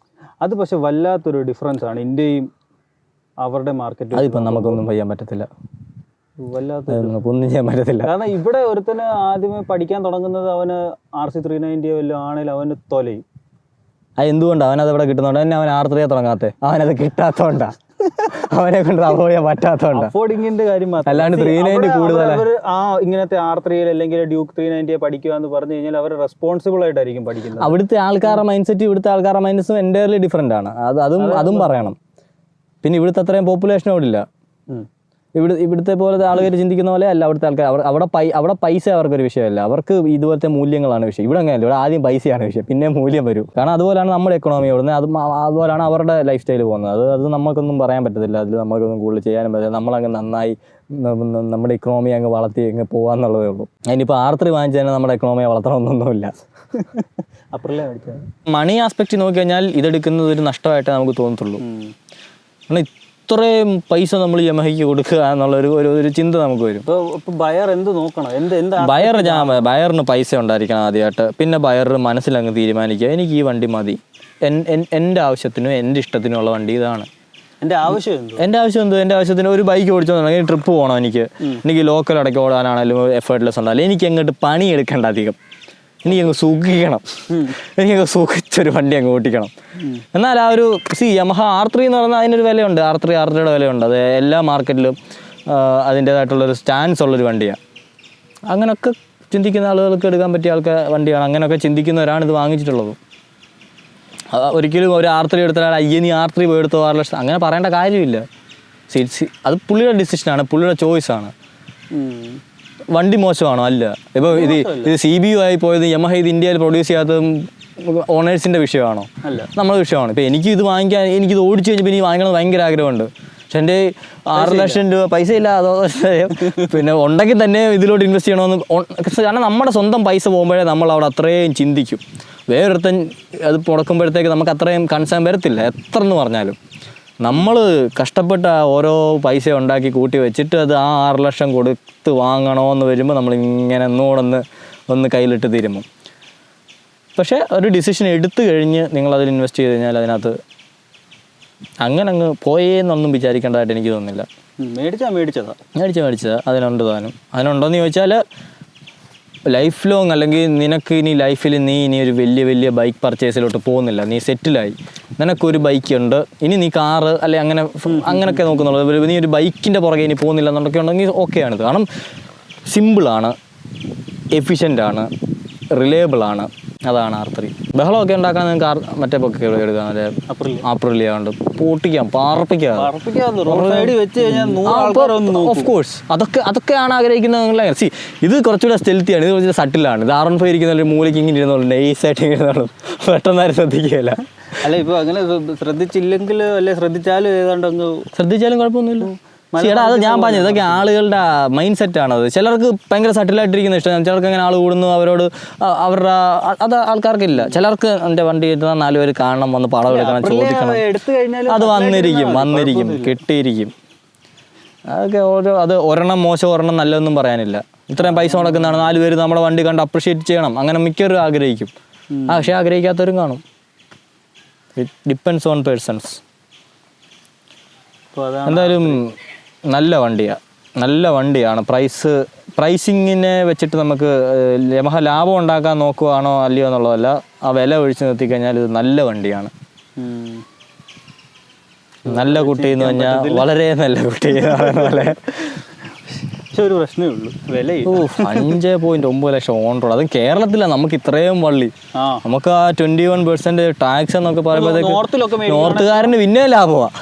അത് പക്ഷെ വല്ലാത്തൊരു ഡിഫറൻസ് ആണ് ഇന്ത്യയും അവരുടെ മാർക്കറ്റ്. അതിപ്പം നമുക്കൊന്നും ചെയ്യാൻ പറ്റത്തില്ല, ഒന്നും ചെയ്യാൻ പറ്റത്തില്ല. കാരണം ഇവിടെ ഒരുത്തന് ആദ്യമേ പഠിക്കാൻ തുടങ്ങുന്നത് അവന് RC 390 വല്ലതും ആണെങ്കിൽ അവന് തൊലയും. അത് എന്തുകൊണ്ടാണ്? അവനത് ഇവിടെ കിട്ടുന്നതുകൊണ്ട് തന്നെ അവൻ R3 തുടങ്ങാത്തത്. അവനത് കിട്ടാത്തതുകൊണ്ടാ, അവനെ കൊണ്ട് അഫോർഡ് ചെയ്യാൻ പറ്റാത്തതുകൊണ്ട്. അഫോർഡിങ്ങിന്റെ കാര്യം അല്ലാണ്ട് 390 കൂടുതലാണ്. ഇങ്ങനത്തെ R3 അല്ലെങ്കിൽ ഡ്യൂക്ക് 390 പഠിക്കുക എന്ന് പറഞ്ഞു കഴിഞ്ഞാൽ അവർ റെസ്പോൺസിബിൾ ആയിട്ടായിരിക്കും പഠിക്കുന്നത്. അവിടുത്തെ ആൾക്കാരുടെ മൈൻഡ് സെറ്റ് ഇവിടുത്തെ ആൾക്കാരുടെ മൈൻഡ് സെറ്റും എൻ്റയർലി ഡിഫറെൻ്റ് ആണ്. അതും പറയണം. പിന്നെ ഇവിടുത്തെ അത്രയും പോപ്പുലേഷൻ അവിടെ ഇല്ല. ഇവിടുത്തെ പോലത്തെ ആളുകൾ ചിന്തിക്കുന്ന പോലെ അല്ല അവിടുത്തെ ആൾക്കാർ. അവിടെ പൈസ അവർക്കൊരു വിഷയമല്ല, അവർക്ക് ഇതുപോലത്തെ മൂല്യങ്ങളാണ് വിഷയം. ഇവിടെ അങ്ങനെയല്ല, ഇവിടെ ആദ്യം പൈസയാണ് വിഷയം, പിന്നെ മൂല്യം വരും. കാരണം അതുപോലെയാണ് നമ്മുടെ എക്കണോമി ഓടുന്നത്, അതുപോലെയാണ് അവരുടെ ലൈഫ് സ്റ്റൈൽ പോകുന്നത്. അത് നമുക്കൊന്നും പറയാൻ പറ്റത്തില്ല, അതിൽ നമുക്കൊന്നും കൂടുതൽ ചെയ്യാനും പറ്റില്ല. നമ്മളങ്ങ് നന്നായി നമ്മുടെ ഇക്കണോമി അങ്ങ് വളർത്തി അങ്ങ് പോകാന്നുള്ളതേ ഉള്ളൂ. അതിനിപ്പോൾ R3 വാങ്ങിച്ചു തന്നെ നമ്മുടെ എക്കണോമിയെ വളർത്തണമെന്നൊന്നുമില്ല. മണി ആസ്പെക്റ്റ് നോക്കി കഴിഞ്ഞാൽ ഇതെടുക്കുന്നത് ഒരു നഷ്ടമായിട്ടേ നമുക്ക് തോന്നത്തുള്ളൂ. കാരണം ഇത്രയും പൈസ നമ്മൾ യമഹയ്ക്ക് കൊടുക്കുക എന്നുള്ളൊരു ചിന്ത നമുക്ക് വരും. ബയർ എന്ത് നോക്കണം? ബയറിന് പൈസ ഉണ്ടായിരിക്കണം ആദ്യമായിട്ട്. പിന്നെ ബയർ മനസ്സിലങ്ങ് തീരുമാനിക്കുക, എനിക്ക് ഈ വണ്ടി മതി, എൻ്റെ ആവശ്യത്തിനും എൻ്റെ ഇഷ്ടത്തിനുമുള്ള വണ്ടി ഇതാണ്. എൻ്റെ ആവശ്യം എന്ത്? എൻ്റെ ആവശ്യത്തിന് ഒരു ബൈക്ക് ഓടിച്ചോന്നുണ്ടെങ്കിൽ ട്രിപ്പ് പോകണം, എനിക്ക് ലോക്കൽ ഇടയ്ക്ക് ഓടാനാണെങ്കിലും എഫേർട്ട്ലെസ് ഉണ്ടാവില്ല, എനിക്ക് അങ്ങോട്ട് പണിയെടുക്കേണ്ട അധികം, എനിക്കങ്ങ് സുഖിക്കണം, എനിക്കങ്ങ് സുഖിച്ചൊരു വണ്ടി അങ്ങ് ഓട്ടിക്കണം. എന്നാൽ ആ ഒരു യമഹ R3 എന്ന് പറഞ്ഞാൽ അതിനൊരു വിലയുണ്ട്. R3യുടെ വിലയുണ്ട്. അത് എല്ലാ മാർക്കറ്റിലും അതിൻ്റേതായിട്ടുള്ളൊരു സ്റ്റാൻസ് ഉള്ളൊരു വണ്ടിയാണ്. അങ്ങനെയൊക്കെ ചിന്തിക്കുന്ന ആളുകൾക്ക് എടുക്കാൻ പറ്റിയ വണ്ടിയാണ്. അങ്ങനെയൊക്കെ ചിന്തിക്കുന്നവരാണ് ഇത് വാങ്ങിച്ചിട്ടുള്ളത്. ഒരിക്കലും ഒരു R3 എടുത്താൽ അയ്യ നീ R3 പോയി എടുത്തോ 6 ലക്ഷം അങ്ങനെ പറയേണ്ട കാര്യമില്ല. അത് പുള്ളിയുടെ ഡിസിഷനാണ്, പുള്ളിയുടെ ചോയ്സാണ്. വണ്ടി മോശമാണോ? അല്ല. ഇപ്പോൾ ഇത് CBU ആയി പോയത് യമഹ ഇത് ഇന്ത്യയിൽ പ്രൊഡ്യൂസ് ചെയ്യാത്തതും ഓണേഴ്സിൻ്റെ വിഷയമാണോ? അല്ല, നമ്മുടെ വിഷയമാണ്. ഇപ്പോൾ എനിക്കിത് വാങ്ങിക്കാൻ, എനിക്കിത് ഓടിച്ചു കഴിഞ്ഞപ്പോൾ ഇനി വാങ്ങിക്കണം ഭയങ്കര ആഗ്രഹമുണ്ട്. പക്ഷെ എൻ്റെ 6 ലക്ഷം രൂപ പൈസ ഇല്ല. അതോ പിന്നെ ഉണ്ടെങ്കിൽ തന്നെ ഇതിലോട്ട് ഇൻവെസ്റ്റ് ചെയ്യണമെന്ന്. കാരണം നമ്മുടെ സ്വന്തം പൈസ പോകുമ്പോഴേ നമ്മൾ അവിടെ അത്രയും ചിന്തിക്കും. വേറൊരുത്തൻ അത് മുടക്കുമ്പോഴത്തേക്ക് നമുക്ക് അത്രയും കൺസേൺ വരത്തില്ല എത്ര എന്ന് പറഞ്ഞാലും. നമ്മൾ കഷ്ടപ്പെട്ട ഓരോ പൈസ ഉണ്ടാക്കി കൂട്ടി വെച്ചിട്ട് അത് ആ 6 ലക്ഷം കൊടുത്ത് വാങ്ങണമെന്ന് വരുമ്പോൾ നമ്മളിങ്ങനെ ഒന്ന് കയ്യിലിട്ട് തിരുമ്പും. പക്ഷേ ഒരു ഡിസിഷൻ എടുത്തു കഴിഞ്ഞ് നിങ്ങളതിൽ ഇൻവെസ്റ്റ് ചെയ്ത് കഴിഞ്ഞാൽ അതിനകത്ത് അങ്ങനെ അങ്ങ് പോയേന്നൊന്നും വിചാരിക്കേണ്ടതായിട്ട് എനിക്ക് തോന്നുന്നില്ല. മേടിച്ചതാ അതിനുണ്ട് താനും. അതിനുണ്ടോയെന്ന് ചോദിച്ചാൽ ലൈഫ് ലോങ്, അല്ലെങ്കിൽ നിനക്ക് ഇനി ലൈഫിൽ നീ ഇനി ഒരു വലിയ ബൈക്ക് പർച്ചേസിലോട്ട് പോകുന്നില്ല, നീ സെറ്റിലായി, നിനക്കൊരു ബൈക്കുണ്ട്, ഇനി നീ കാറ് അല്ലെ അങ്ങനെയൊക്കെ നോക്കുന്നുള്ളൂ, നീ ഒരു ബൈക്കിൻ്റെ പുറകെ ഇനി പോകുന്നില്ല എന്നൊക്കെ ഉണ്ടെങ്കിൽ ഓക്കെയാണിത്. കാരണം സിമ്പിളാണ്, എഫിഷ്യൻ്റാണ്, റിലയബിളാണ്. അതാണ് R3. ബഹളമൊക്കെ ഉണ്ടാക്കാൻ നിങ്ങൾക്ക് മറ്റേ പൊക്കെ എടുക്കാം, മറ്റേ അപ്രിലിയ കൊണ്ട് പൊട്ടിക്കാം, പാർപ്പിക്കാം. ഓഫ് കോഴ്സ് അതൊക്കെയാണ് ആഗ്രഹിക്കുന്നത്. ഇത് കുറച്ചുകൂടെ സ്റ്റെൽത്തിയാണ്, ഇത് കുറച്ചുകൂടെ സട്ടിലാണ്. ഇത് R15 ഇരിക്കുന്ന ഒരു മൂലയ്ക്ക് ഇങ്ങനെ ഇരുന്നോളൂ, നൈസായിട്ട് ഇരുന്നോളൂ, പെട്ടെന്നാരും ശ്രദ്ധിക്കുകയില്ല. അല്ല, ഇപ്പോൾ അങ്ങനെ ശ്രദ്ധിച്ചില്ലെങ്കിൽ അല്ലെ ശ്രദ്ധിച്ചാലും ഏതാണ്ട് ശ്രദ്ധിച്ചാലും കുഴപ്പമൊന്നുമില്ല. ചേട്ടാ, അത് ഞാൻ പറഞ്ഞത് ഇതൊക്കെ ആളുകളുടെ മൈൻഡ് സെറ്റാണത്. ചിലർക്ക് ഭയങ്കര സട്ടിലായിട്ടിരിക്കുന്ന ഇഷ്ടം, ചിലർക്ക് അങ്ങനെ ആൾ കൂടുന്നു, അവരോട് അവരുടെ അത് ആൾക്കാർക്കില്ല. ചിലർക്ക് എൻ്റെ വണ്ടി കിട്ടുന്ന 4 പേര് കാണണം, വന്ന് പടം എടുക്കണം, ചോദിക്കണം. അത് വന്നിരിക്കും കിട്ടിയിരിക്കും. അതൊക്കെ അത് ഒരെണ്ണം മോശം ഒരെണ്ണം നല്ലതൊന്നും പറയാനില്ല. ഇത്രയും പൈസ മുടക്കുന്നതാണ്, 4 പേര് നമ്മുടെ വണ്ടി കണ്ട് അപ്രിഷ്യേറ്റ് ചെയ്യണം, അങ്ങനെ മിക്കവരും ആഗ്രഹിക്കും. പക്ഷേ ആഗ്രഹിക്കാത്തവരും കാണും. It depends on persons. എന്തായാലും നല്ല വണ്ടിയാണ്. പ്രൈസിങ്ങിനെ വെച്ചിട്ട് നമുക്ക് യമഹ ലാഭം ഉണ്ടാക്കാൻ നോക്കുകയാണോ അല്ലയോ എന്നുള്ളതല്ല, ആ വില ഒഴിച്ച് നിർത്തിക്കഴിഞ്ഞാൽ ഇത് നല്ല വണ്ടിയാണ്. നല്ല കുട്ടി എന്ന് പറഞ്ഞാൽ വളരെ നല്ല കുട്ടി എന്ന് പറയുന്ന പോലെ. ഒരു പ്രശ്നമേ ഉള്ളൂ, വില 5.9 ലക്ഷം ഓൺ റോഡ്. അതും കേരളത്തിലാണ് നമുക്ക് ഇത്രയും വള്ളി. നമുക്ക് ആ 21% ടാക്സ് എന്നൊക്കെ പറയുമ്പോഴത്തേക്ക് നോർത്തുകാരന് പിന്നെ ലാഭമാണ്.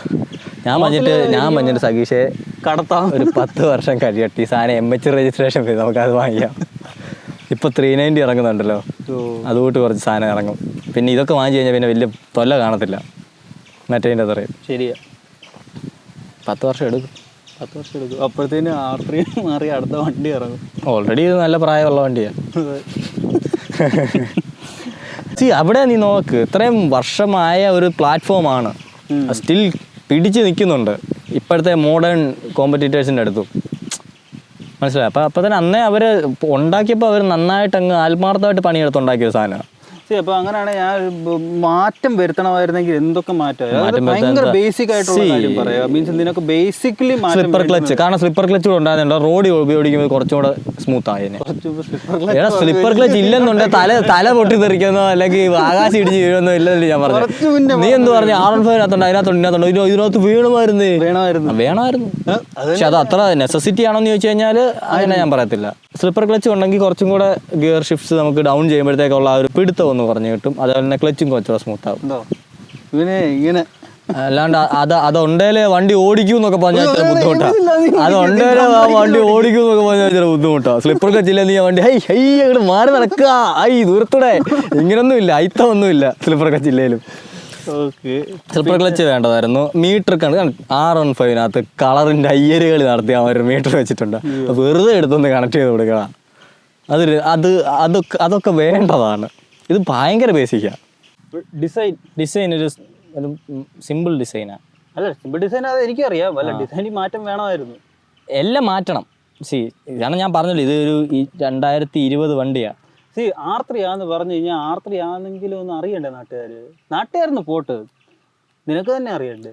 ഞാൻ പറഞ്ഞിട്ട് സതീഷെ കടത്താം, ഒരു 10 വർഷം കഴിയട്ടെ ഈ സാധനം MH രജിസ്ട്രേഷൻ ചെയ്ത് നമുക്കത് വാങ്ങിക്കാം. ഇപ്പോൾ 390 ഇറങ്ങുന്നുണ്ടല്ലോ, അതുകൊണ്ട് കുറച്ച് സാധനം ഇറങ്ങും. പിന്നെ ഇതൊക്കെ വാങ്ങിച്ചു കഴിഞ്ഞാൽ പിന്നെ വലിയ തൊല്ല കാണത്തില്ല. മറ്റേതിൻ്റെ അത്രയും ശരിയാ, 10 വർഷം എടുക്കും. അപ്പോഴത്തേന് R3 മാറി അടുത്ത വണ്ടി ഇറങ്ങും. ഓൾറെഡി ഇത് നല്ല പ്രായമുള്ള വണ്ടിയാണ്. അവിടെ നീ നോക്ക്, ഇത്രയും വർഷമായ ഒരു പ്ലാറ്റ്ഫോമാണ്, സ്റ്റിൽ പിടിച്ച് നിൽക്കുന്നുണ്ട് ഇപ്പോഴത്തെ മോഡേൺ കോമ്പറ്റീറ്റേഴ്സിൻ്റെ അടുത്തും. മനസ്സിലായി? അപ്പോൾ തന്നെ അന്നേ അവർ ഉണ്ടാക്കിയപ്പോൾ അവർ നന്നായിട്ട് അങ്ങ് ആത്മാർത്ഥമായിട്ട് പണിയെടുത്ത് ഉണ്ടാക്കിയ സാധനമാണ്. അപ്പോൾ അങ്ങനെയാണ് ഞാൻ മാറ്റം വരുത്തണമായിരുന്നെങ്കിൽ എന്തൊക്കെ മാറ്റം ഭയങ്കര ബേസിക് ആയിട്ടുള്ള കാര്യം പറയാം. മീൻസ് ഇതിനൊക്കെ ബേസിക്കലി സ്ലിപ്പർ ക്ലച്ച്, കാരണം സ്ലിപ്പർ ക്ലച്ച് കൂടെ ഉണ്ടാകുന്നുണ്ട്, റോഡ് ഉപയോഗിക്കുമ്പോൾ കുറച്ചുകൂടെ സ്മൂത്ത് ആയതിനെ. സ്ലിപ്പർ ക്ലച്ച് ഇല്ലെന്നുണ്ട് തല പൊട്ടി തെറിക്കുന്നോ അല്ലെങ്കിൽ ആകാശം ഇടിച്ച് വീഴുന്നോ ഇല്ലെന്നല്ലേ ഞാൻ പറഞ്ഞു. നീ എന്ത് പറഞ്ഞു? R15 ഇതിനകത്ത് വേണമായിരുന്നു. പക്ഷെ അത് അത്ര നെസസിറ്റി ആണോന്ന് ചോദിച്ചു കഴിഞ്ഞാൽ അങ്ങനെ ഞാൻ പറയത്തില്ല. സ്ലിപ്പർ ക്ലച്ച് ഉണ്ടെങ്കിൽ കുറച്ചും കൂടെ ഗിയർ ഷിഫ്റ്റ്സ് നമുക്ക് ഡൗൺ ചെയ്യുമ്പോഴത്തേക്കുള്ള ആ ഒരു പിടുത്തം ഒന്ന് പറഞ്ഞു കിട്ടും. അതുപോലെ തന്നെ ക്ലച്ചും കുറച്ചുകൂടെ സ്മൂത്ത് ആവും. ഇങ്ങനെ അല്ലാണ്ട് അതുണ്ടേലേ വണ്ടി ഓടിക്കും എന്നൊക്കെ പറഞ്ഞാൽ ചില ബുദ്ധിമുട്ടാണ്. അതുണ്ടേലേ ആ വണ്ടി ഓടിക്കും എന്നൊക്കെ പറഞ്ഞാൽ ചില ബുദ്ധിമുട്ടാണ്. സ്ലിപ്പർ ക്ലച്ചില്ല നീ വണ്ടി അങ്ങോട്ട് മാറി നടക്കുക, ദൂരത്തൂടെ ഇങ്ങനൊന്നും ഇല്ല, അയിത്തമൊന്നുമില്ല സ്ലിപ്പർ ക്ലച്ചില്ലേലും. സ്ലിപ്പർ ക്ലച്ച് വേണ്ടതായിരുന്നു. മീറ്റർ R15 കളറിന്റെ അയ്യരുകൾ നടത്തി അവർ മീറ്റർ വെച്ചിട്ടുണ്ട്. വെറുതെ എടുത്തൊന്ന് കണക്ട് ചെയ്ത് കൊടുക്കണം. അതൊക്കെ വേണ്ടതാണ്. ഇത് ഭയങ്കര ബേസിക്കാണ്. ഡിസൈൻ ഒരു സിമ്പിൾ ഡിസൈനാണ്. അല്ല, സിമ്പിൾ ഡിസൈൻ അത് എനിക്കറിയാം. അല്ല, ഡിസൈനിൽ മാറ്റം വേണമായിരുന്നു, എല്ലാം മാറ്റണം. കാരണം ഞാൻ പറഞ്ഞല്ലോ, ഇത് ഒരു 2020 വണ്ടിയാണ്. R3 ആന്ന് പറഞ്ഞു കഴിഞ്ഞാൽ R3 ആണെങ്കിലും ഒന്ന് അറിയണ്ടേ നാട്ടുകാരൊന്ന് പോട്ട്, നിനക്ക് തന്നെ അറിയണ്ടേ.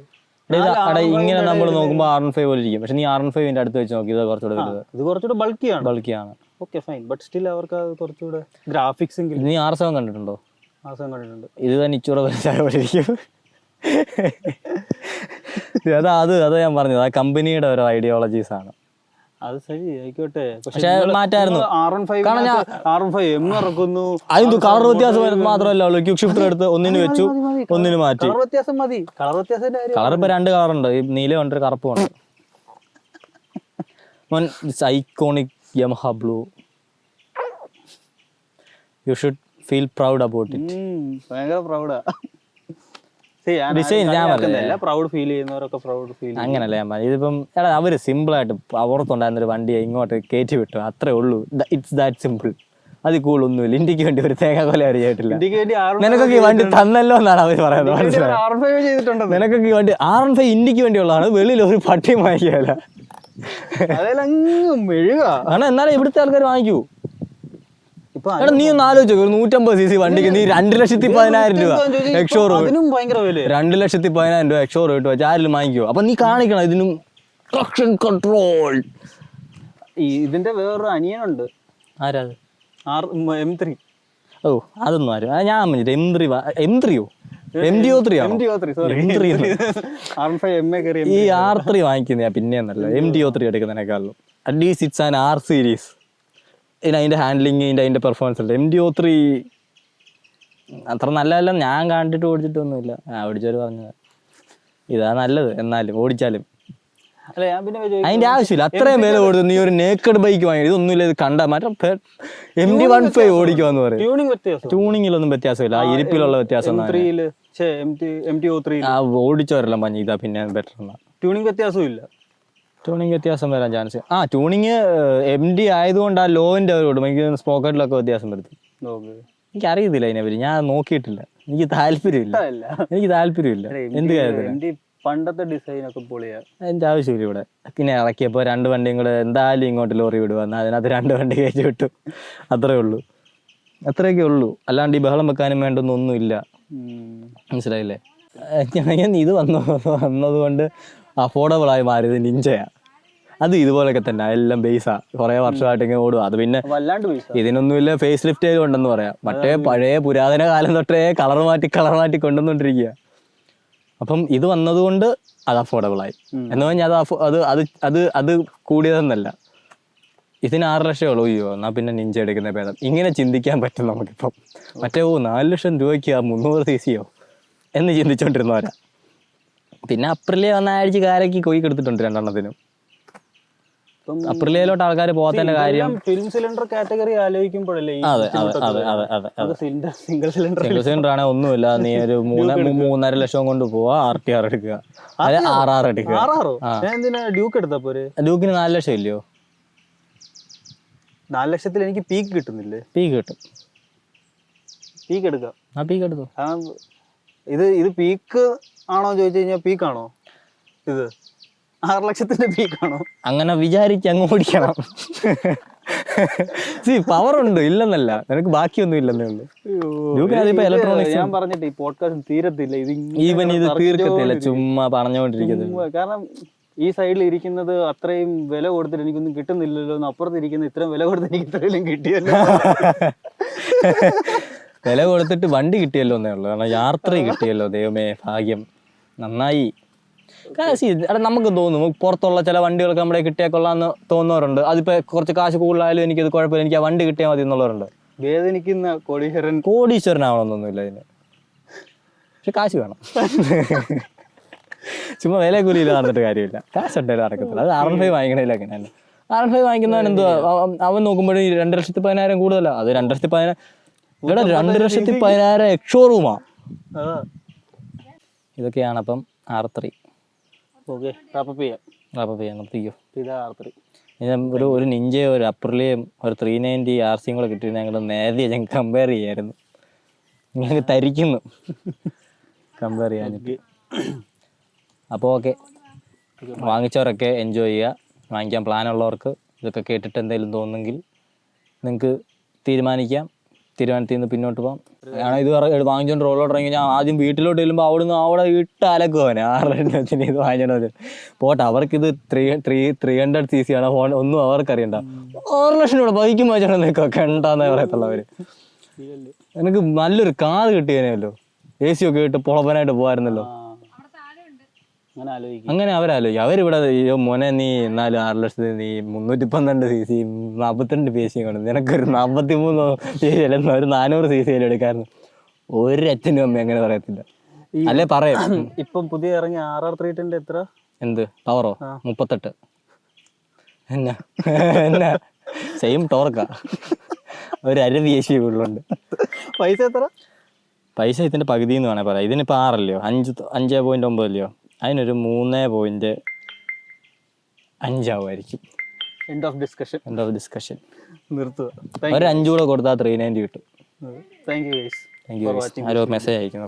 ഇങ്ങനെ നമ്മൾ നോക്കുമ്പോൾ R15 പോലെ ഇരിക്കും, പക്ഷെ നീ R15 അടുത്ത് വെച്ച് നോക്കി, ഇത് കുറച്ചുകൂടെ ബൾക്കിയാണ്. Okay, fine. ബട്ട് സ്റ്റിൽ അവർക്ക് അത് കുറച്ചുകൂടെ ഗ്രാഫിക്സ്. നീ R7 കണ്ടിട്ടുണ്ടോ? R7 കണ്ടിട്ടുണ്ട്. ഇത് തന്നെ ഇച്ചൂടെ വലുതായിരിക്കും. അത് ഞാൻ പറഞ്ഞത് ആ കമ്പനിയുടെ ഓരോ ഐഡിയോളജീസ് ആണ്. അത് ശരി ആയിക്കോട്ടെ. പക്ഷെ മാറ്റായിരുന്നു. M ഇറക്കുന്നു. അതിന് കളർ വ്യത്യാസം മാത്രമല്ല ഉള്ളൂ. ക്യൂക്ക് ഷിഫ്റ്റർ എടുത്ത് ഒന്നിന് വെച്ചു, ഒന്നിന് മാറ്റി. കളർ വ്യത്യാസം മതി. കളർ വ്യത്യാസത്തിന്റെ കാര്യം കളർ ഇപ്പൊ 2 കളറുണ്ട്, നീല ഉണ്ട്, കറുപ്പും ഉണ്ട്. Iconic Yamaha blue. You should feel proud about it. ഭയങ്കര പ്രൗഡാ. ഡിസൈൻ ഞാൻ പ്രൗഡ് ഫീൽ ചെയ്യുന്നവരൊക്കെ പ്രൗഡ് ഫീൽ. അങ്ങനല്ല ഞാൻ പറഞ്ഞു. ഇതിപ്പം എടാ അവര് സിമ്പിൾ ആയിട്ട് പുറത്തുണ്ടായിരുന്നൊരു വണ്ടിയെ ഇങ്ങോട്ട് കയറ്റി വിട്ടു, അത്രേ ഉള്ളൂ. It's that simple. അത് കൂടുതലൊന്നുമില്ല. ഇന്ത്യക്ക് വേണ്ടി ഒരു തേങ്ങ കൊല അവർ ചെയ്തിട്ടില്ല. നിനക്കൊക്കെ ഈ വണ്ടി തന്നല്ലോ എന്നാണ് അവർ പറയുന്നത്. മനസ്സിലായോ? നിനക്കൊക്കെ ഈ വണ്ടി R15 ഇന്ത്യക്ക് വേണ്ടിയുള്ളതാണ്, വെളിയിൽ ഒരു പട്ടിയും വാങ്ങിക്കല. കാരണം എന്നാലും ഇവിടുത്തെ ആൾക്കാർ വാങ്ങിക്കൂ. എടാ നീ ഒന്ന് ആലോചിച്ചു, ഒരു 150cc വണ്ടിക്ക് നീ 2,10,000 രൂപ എക്സ്ഷോറൂം, 2,10,000 രൂപ എക്സ്ഷോറൂം ഇട്ട് വെച്ചാൽ ആരെങ്കിലും വാങ്ങിക്കോ? അപ്പൊ നീ കാണിക്കണം ഇതിനും ട്രാക്ഷൻ കൺട്രോൾ. ഇതിന്റെ വേറൊരു അനിയനുണ്ട്. ആരാ? M3. ഓ അതൊന്നും ആരും ഞാൻ പറഞ്ഞിട്ട് M3യോ MT-03 ആണോ? ഈ R3 വാങ്ങിക്കുന്ന പിന്നെയെന്നല്ല, MT-03 എടുക്കുന്നതിനേക്കാളും at least it's an R series. അതിൻ്റെ ഹാൻഡ്ലിങ്, അതിൻ്റെ പെർഫോമൻസ് ഉണ്ട്. MT-03 അത്ര നല്ലതല്ല, ഞാൻ കണ്ടിട്ട് ഓടിച്ചിട്ടൊന്നുമില്ല. ഓടിച്ചവർ പറഞ്ഞത് ഇതാ നല്ലത്. എന്നാലും ഓടിച്ചാലും അതിന്റെ ആവശ്യമില്ല. അത്രയും വില കൊടുത്തു നീ ഒരു നേക്കഡ് ബൈക്ക് വാങ്ങി, ഇതൊന്നുമില്ല. ഇത് കണ്ടാൽ മറ്റേ MT-15 ഓടിക്കുമെന്ന് പറയും. ട്യൂണിങ്ങിലൊന്നും വ്യത്യാസമില്ല, ആ ഇരിപ്പിലുള്ള വ്യത്യാസം. ആ ഓടിച്ചവരെല്ലാം പറഞ്ഞു ഇതാ പിന്നെ ബെറ്റർ എന്നാ. ട്യൂണിങ് വ്യത്യാസമില്ല. ട്യൂണിങ് വ്യത്യാസം വരാൻ ചാൻസ്. ട്യൂണിങ് MT ആയതുകൊണ്ട് ആ ലോവിന്റെ അവരോടും എനിക്ക് സ്പോക്കറ്റിലൊക്കെ വ്യത്യാസം വരുത്തും. എനിക്കറിയത്തില്ല അതിനെപ്പറ്റി, ഞാൻ നോക്കിയിട്ടില്ല. എനിക്ക് താല്പര്യമില്ല. എന്ത് കാര്യത്തില്ല. പണ്ടത്തെ ഡിസൈൻ ഒക്കെ പൊളിയാ. അതിന്റെ ആവശ്യമില്ല ഇവിടെ. പിന്നെ ഇറക്കിയപ്പോ 2 വണ്ടിയും കൂടെ എന്തായാലും ഇങ്ങോട്ട് ലോറി വിടുവന്ന് അതിനകത്ത് 2 വണ്ടി കയറ്റി വിട്ടു. അത്രേ ഉള്ളൂ, അത്രയൊക്കെ ഉള്ളൂ. അല്ലാണ്ട് ഈ ബഹളം വെക്കാനും വേണ്ടൊന്നും ഇല്ല. മനസ്സിലായില്ലേ? ഞാൻ ഇത് വന്നതുകൊണ്ട് അഫോർഡബിൾ ആയി മാറിയത് നിഞ്ചയാ. അത് ഇതുപോലൊക്കെ തന്നെ എല്ലാം ബേസാ, കുറെ വർഷമായിട്ട് ഇങ്ങനെ ഓടുക. അത് പിന്നെ ഇതിനൊന്നുമില്ല, ഫേസ് ലിഫ്റ്റ് ചെയ്തുകൊണ്ടെന്ന് പറയാം. മറ്റേ പഴയ പുരാതന കാലം തൊട്ടേ കളർ മാറ്റി കൊണ്ടുവന്നോണ്ടിരിക്കുക. അപ്പം ഇത് വന്നതുകൊണ്ട് അത് അഫോർഡബിളായി എന്ന് പറഞ്ഞാൽ അത് കൂടിയതെന്നല്ല. ഇതിന് 6 ലക്ഷം ഉള്ളൂ. അയ്യോ എന്നാൽ പിന്നെ നിഞ്ച എടുക്കുന്ന ഭേദം. ഇങ്ങനെ ചിന്തിക്കാൻ പറ്റും നമുക്കിപ്പം. മറ്റേ 4 ലക്ഷം രൂപയ്ക്ക് 300cc എന്ന് ചിന്തിച്ചോണ്ടിരുന്നവരാ. പിന്നെ അപ്രിലിയ വന്ന ആഴ്ച കാരയ്ക്ക് കൊയ്ക്ക് എടുത്തിട്ടുണ്ട് 2 എണ്ണത്തിനും. അപ്രിലിയയിലോട്ട് ആൾക്കാർ പോകാത്തതിന്റെ കാര്യം ഫിലിം സിലിണ്ടർ കാറ്റഗറി ആലോചിക്കുമ്പോഴല്ലേ. സിംഗിൾ സിലിണ്ടർ ആണെങ്കിൽ ഒന്നുമില്ല, നീ ഒരു 3.5 ലക്ഷം കൊണ്ട് പോവാ, RTR എടുക്കുക, RR എടുക്കുക. ഡ്യൂക്ക് എടുത്താ പോരെ? ഡ്യൂക്കിന് 4 ലക്ഷം ഇല്ലയോ? 4 ലക്ഷത്തിൽ എനിക്ക് പീക്ക് കിട്ടുന്നില്ലേ? പീക്ക് കിട്ടും. പീക്ക് എടുക്കാം. പീക്ക് എടുത്തു. ഇത് പീക്ക് ആണോ ചോദിച്ചു കഴിഞ്ഞാൽ പീക്കാണോ? ഇത് 6 ലക്ഷത്തിന്റെ പീക്കാണോ? അങ്ങനെ വിചാരിച്ച് അങ്ങ് ഓടിക്കണം. പവർ ഉണ്ട്, ഇല്ലെന്നല്ല, നിനക്ക് ബാക്കിയൊന്നും ഇല്ലെന്നേ ഉള്ളൂ. ഇലക്ട്രോണിക്സ് ഞാൻ പറഞ്ഞിട്ട് ഈ പോഡ്കാസ്റ്റ് തീരത്തില്ല. ഇത് തീർക്കത്തില്ല, ചുമ്മാ പറഞ്ഞുകൊണ്ടിരിക്കുന്നത്. കാരണം ഈ സൈഡിൽ ഇരിക്കുന്നത് അത്രയും വില കൊടുത്തിട്ട് എനിക്കൊന്നും കിട്ടുന്നില്ലല്ലോ, അപ്പുറത്ത് ഇരിക്കുന്ന ഇത്രയും വില കൊടുത്ത് എനിക്ക് ഇത്രയും കിട്ടിയല്ലോ. വില കൊടുത്തിട്ട് വണ്ടി കിട്ടിയല്ലോ എന്നേ ഉള്ളൂ. കാരണം യാത്ര കിട്ടിയല്ലോ, ദൈവമേ ഭാഗ്യം, നന്നായി. നമുക്ക് തോന്നും പുറത്തുള്ള ചില വണ്ടികളൊക്കെ നമ്മുടെ കിട്ടിയാൽ കൊള്ളാന്ന് തോന്നുന്നവരുണ്ട്. അതിപ്പോ കുറച്ച് കാശ് കൂടുതലായാലും എനിക്കത് കുഴപ്പമില്ല, എനിക്ക് ആ വണ്ടി കിട്ടിയാൽ മതി എന്നുള്ളവരുണ്ട്. വേദനിക്കുന്ന കോടീശ്വരനാവണമെന്നൊന്നുമില്ല ഇതിന്, പക്ഷെ കാശ് വേണം. ചുമ്മാ വില കൂലിയിൽ നടന്നിട്ട് കാര്യമില്ല, കാശ് ഉണ്ടായാലും നടക്കത്തില്ല. അത് R15 വാങ്ങിക്കണേലും അങ്ങനെയല്ല. R15 വാങ്ങിക്കുന്നവൻ എന്തുവാ, അവൻ നോക്കുമ്പോഴും 2,10,000 കൂടുതലാണ്. അത് 2,10,000 2,10,000 എക്സ്ഷോറൂമാ. ഇതൊക്കെയാണ് അപ്പം R3. ഒരു നിഞ്ചയോ ഒരു അപ്രിലിയും ഒരു 390 RCയും കൂടെ കിട്ടിയിരുന്ന ഞങ്ങൾ നേരത്തെ ഞാൻ കമ്പയർ ചെയ്യായിരുന്നു. ഞങ്ങൾക്ക് തരിക്കുന്നു കമ്പയർ ചെയ്യാനിട്ട്. അപ്പോൾ ഓക്കെ, വാങ്ങിച്ചവരൊക്കെ എൻജോയ് ചെയ്യുക. വാങ്ങിക്കാൻ പ്ലാനുള്ളവർക്ക് ഇതൊക്കെ കേട്ടിട്ട് എന്തെങ്കിലും തോന്നുന്നെങ്കിൽ നിങ്ങൾക്ക് തീരുമാനിക്കാം. തീരുമാനത്തിൽ നിന്ന് പിന്നോട്ട് പോകാം. കാരണം ഇത് വാങ്ങിച്ചോണ്ട് റോളോട്ട് ഇറങ്ങി ഞാൻ ആദ്യം വീട്ടിലോട്ട് ചെല്ലുമ്പോൾ അവിടെ ഇട്ട് അലക്കുവാനെ 6 ലക്ഷത്തിന് ഇത് വാങ്ങിച്ചോണ്ട് പോട്ടെ. അവർക്കിത് 300cc ആണ്, ഒന്നും അവർക്കറിയണ്ട. 6 ലക്ഷം രൂപ ബൈക്കും വാങ്ങിച്ചോണ്ട് നിൽക്കൊക്കെ ഉണ്ടാന്നേ പറയത്തുള്ളവര്. എനിക്ക് നല്ലൊരു കാർ കിട്ടിയേനല്ലോ, AC ഒക്കെ ഇട്ട് പൊളപ്പനായിട്ട് പോകാമായിരുന്നല്ലോ. അങ്ങനെ ആലോചിക്കും. അങ്ങനെ അവരാലോചിക്കും. അവരിവിടെ അയ്യോ മോനെ നീ 6,00,000 നീ 312 cc 42 PSI കൊണ്ട് നിനക്കൊരു 43 cc ഒരു 400 cc എടുക്കായിരുന്നു. ഒരു അച്ഛനും അമ്മ അങ്ങനെ പറയത്തില്ല. അല്ലേ പറയും. ഇപ്പം പുതിയ ഇറങ്ങിയ RR310 എത്ര? എന്ത് പവറോ? 38. എന്നാ സെയിം ടോർക്കാ, ഒരു 1/2 PSI കൂടുതലുണ്ട്. പൈസ എത്ര? പൈസ ഇതിൻ്റെ പകുതി എന്ന് വേണേൽ പറയാം. ഇതിനിപ്പോൾ 6 അല്ലയോ, 5.9 അല്ലയോ, അതിനൊരു 3.5 ആവുമായിരിക്കും. End of discussion. നിർത്തുക. ഒരു 5 കൂടെ കൊടുത്താൽ 390 കിട്ടും. Thank you guys. Thank you. Arrow message അയക്കുന്നു.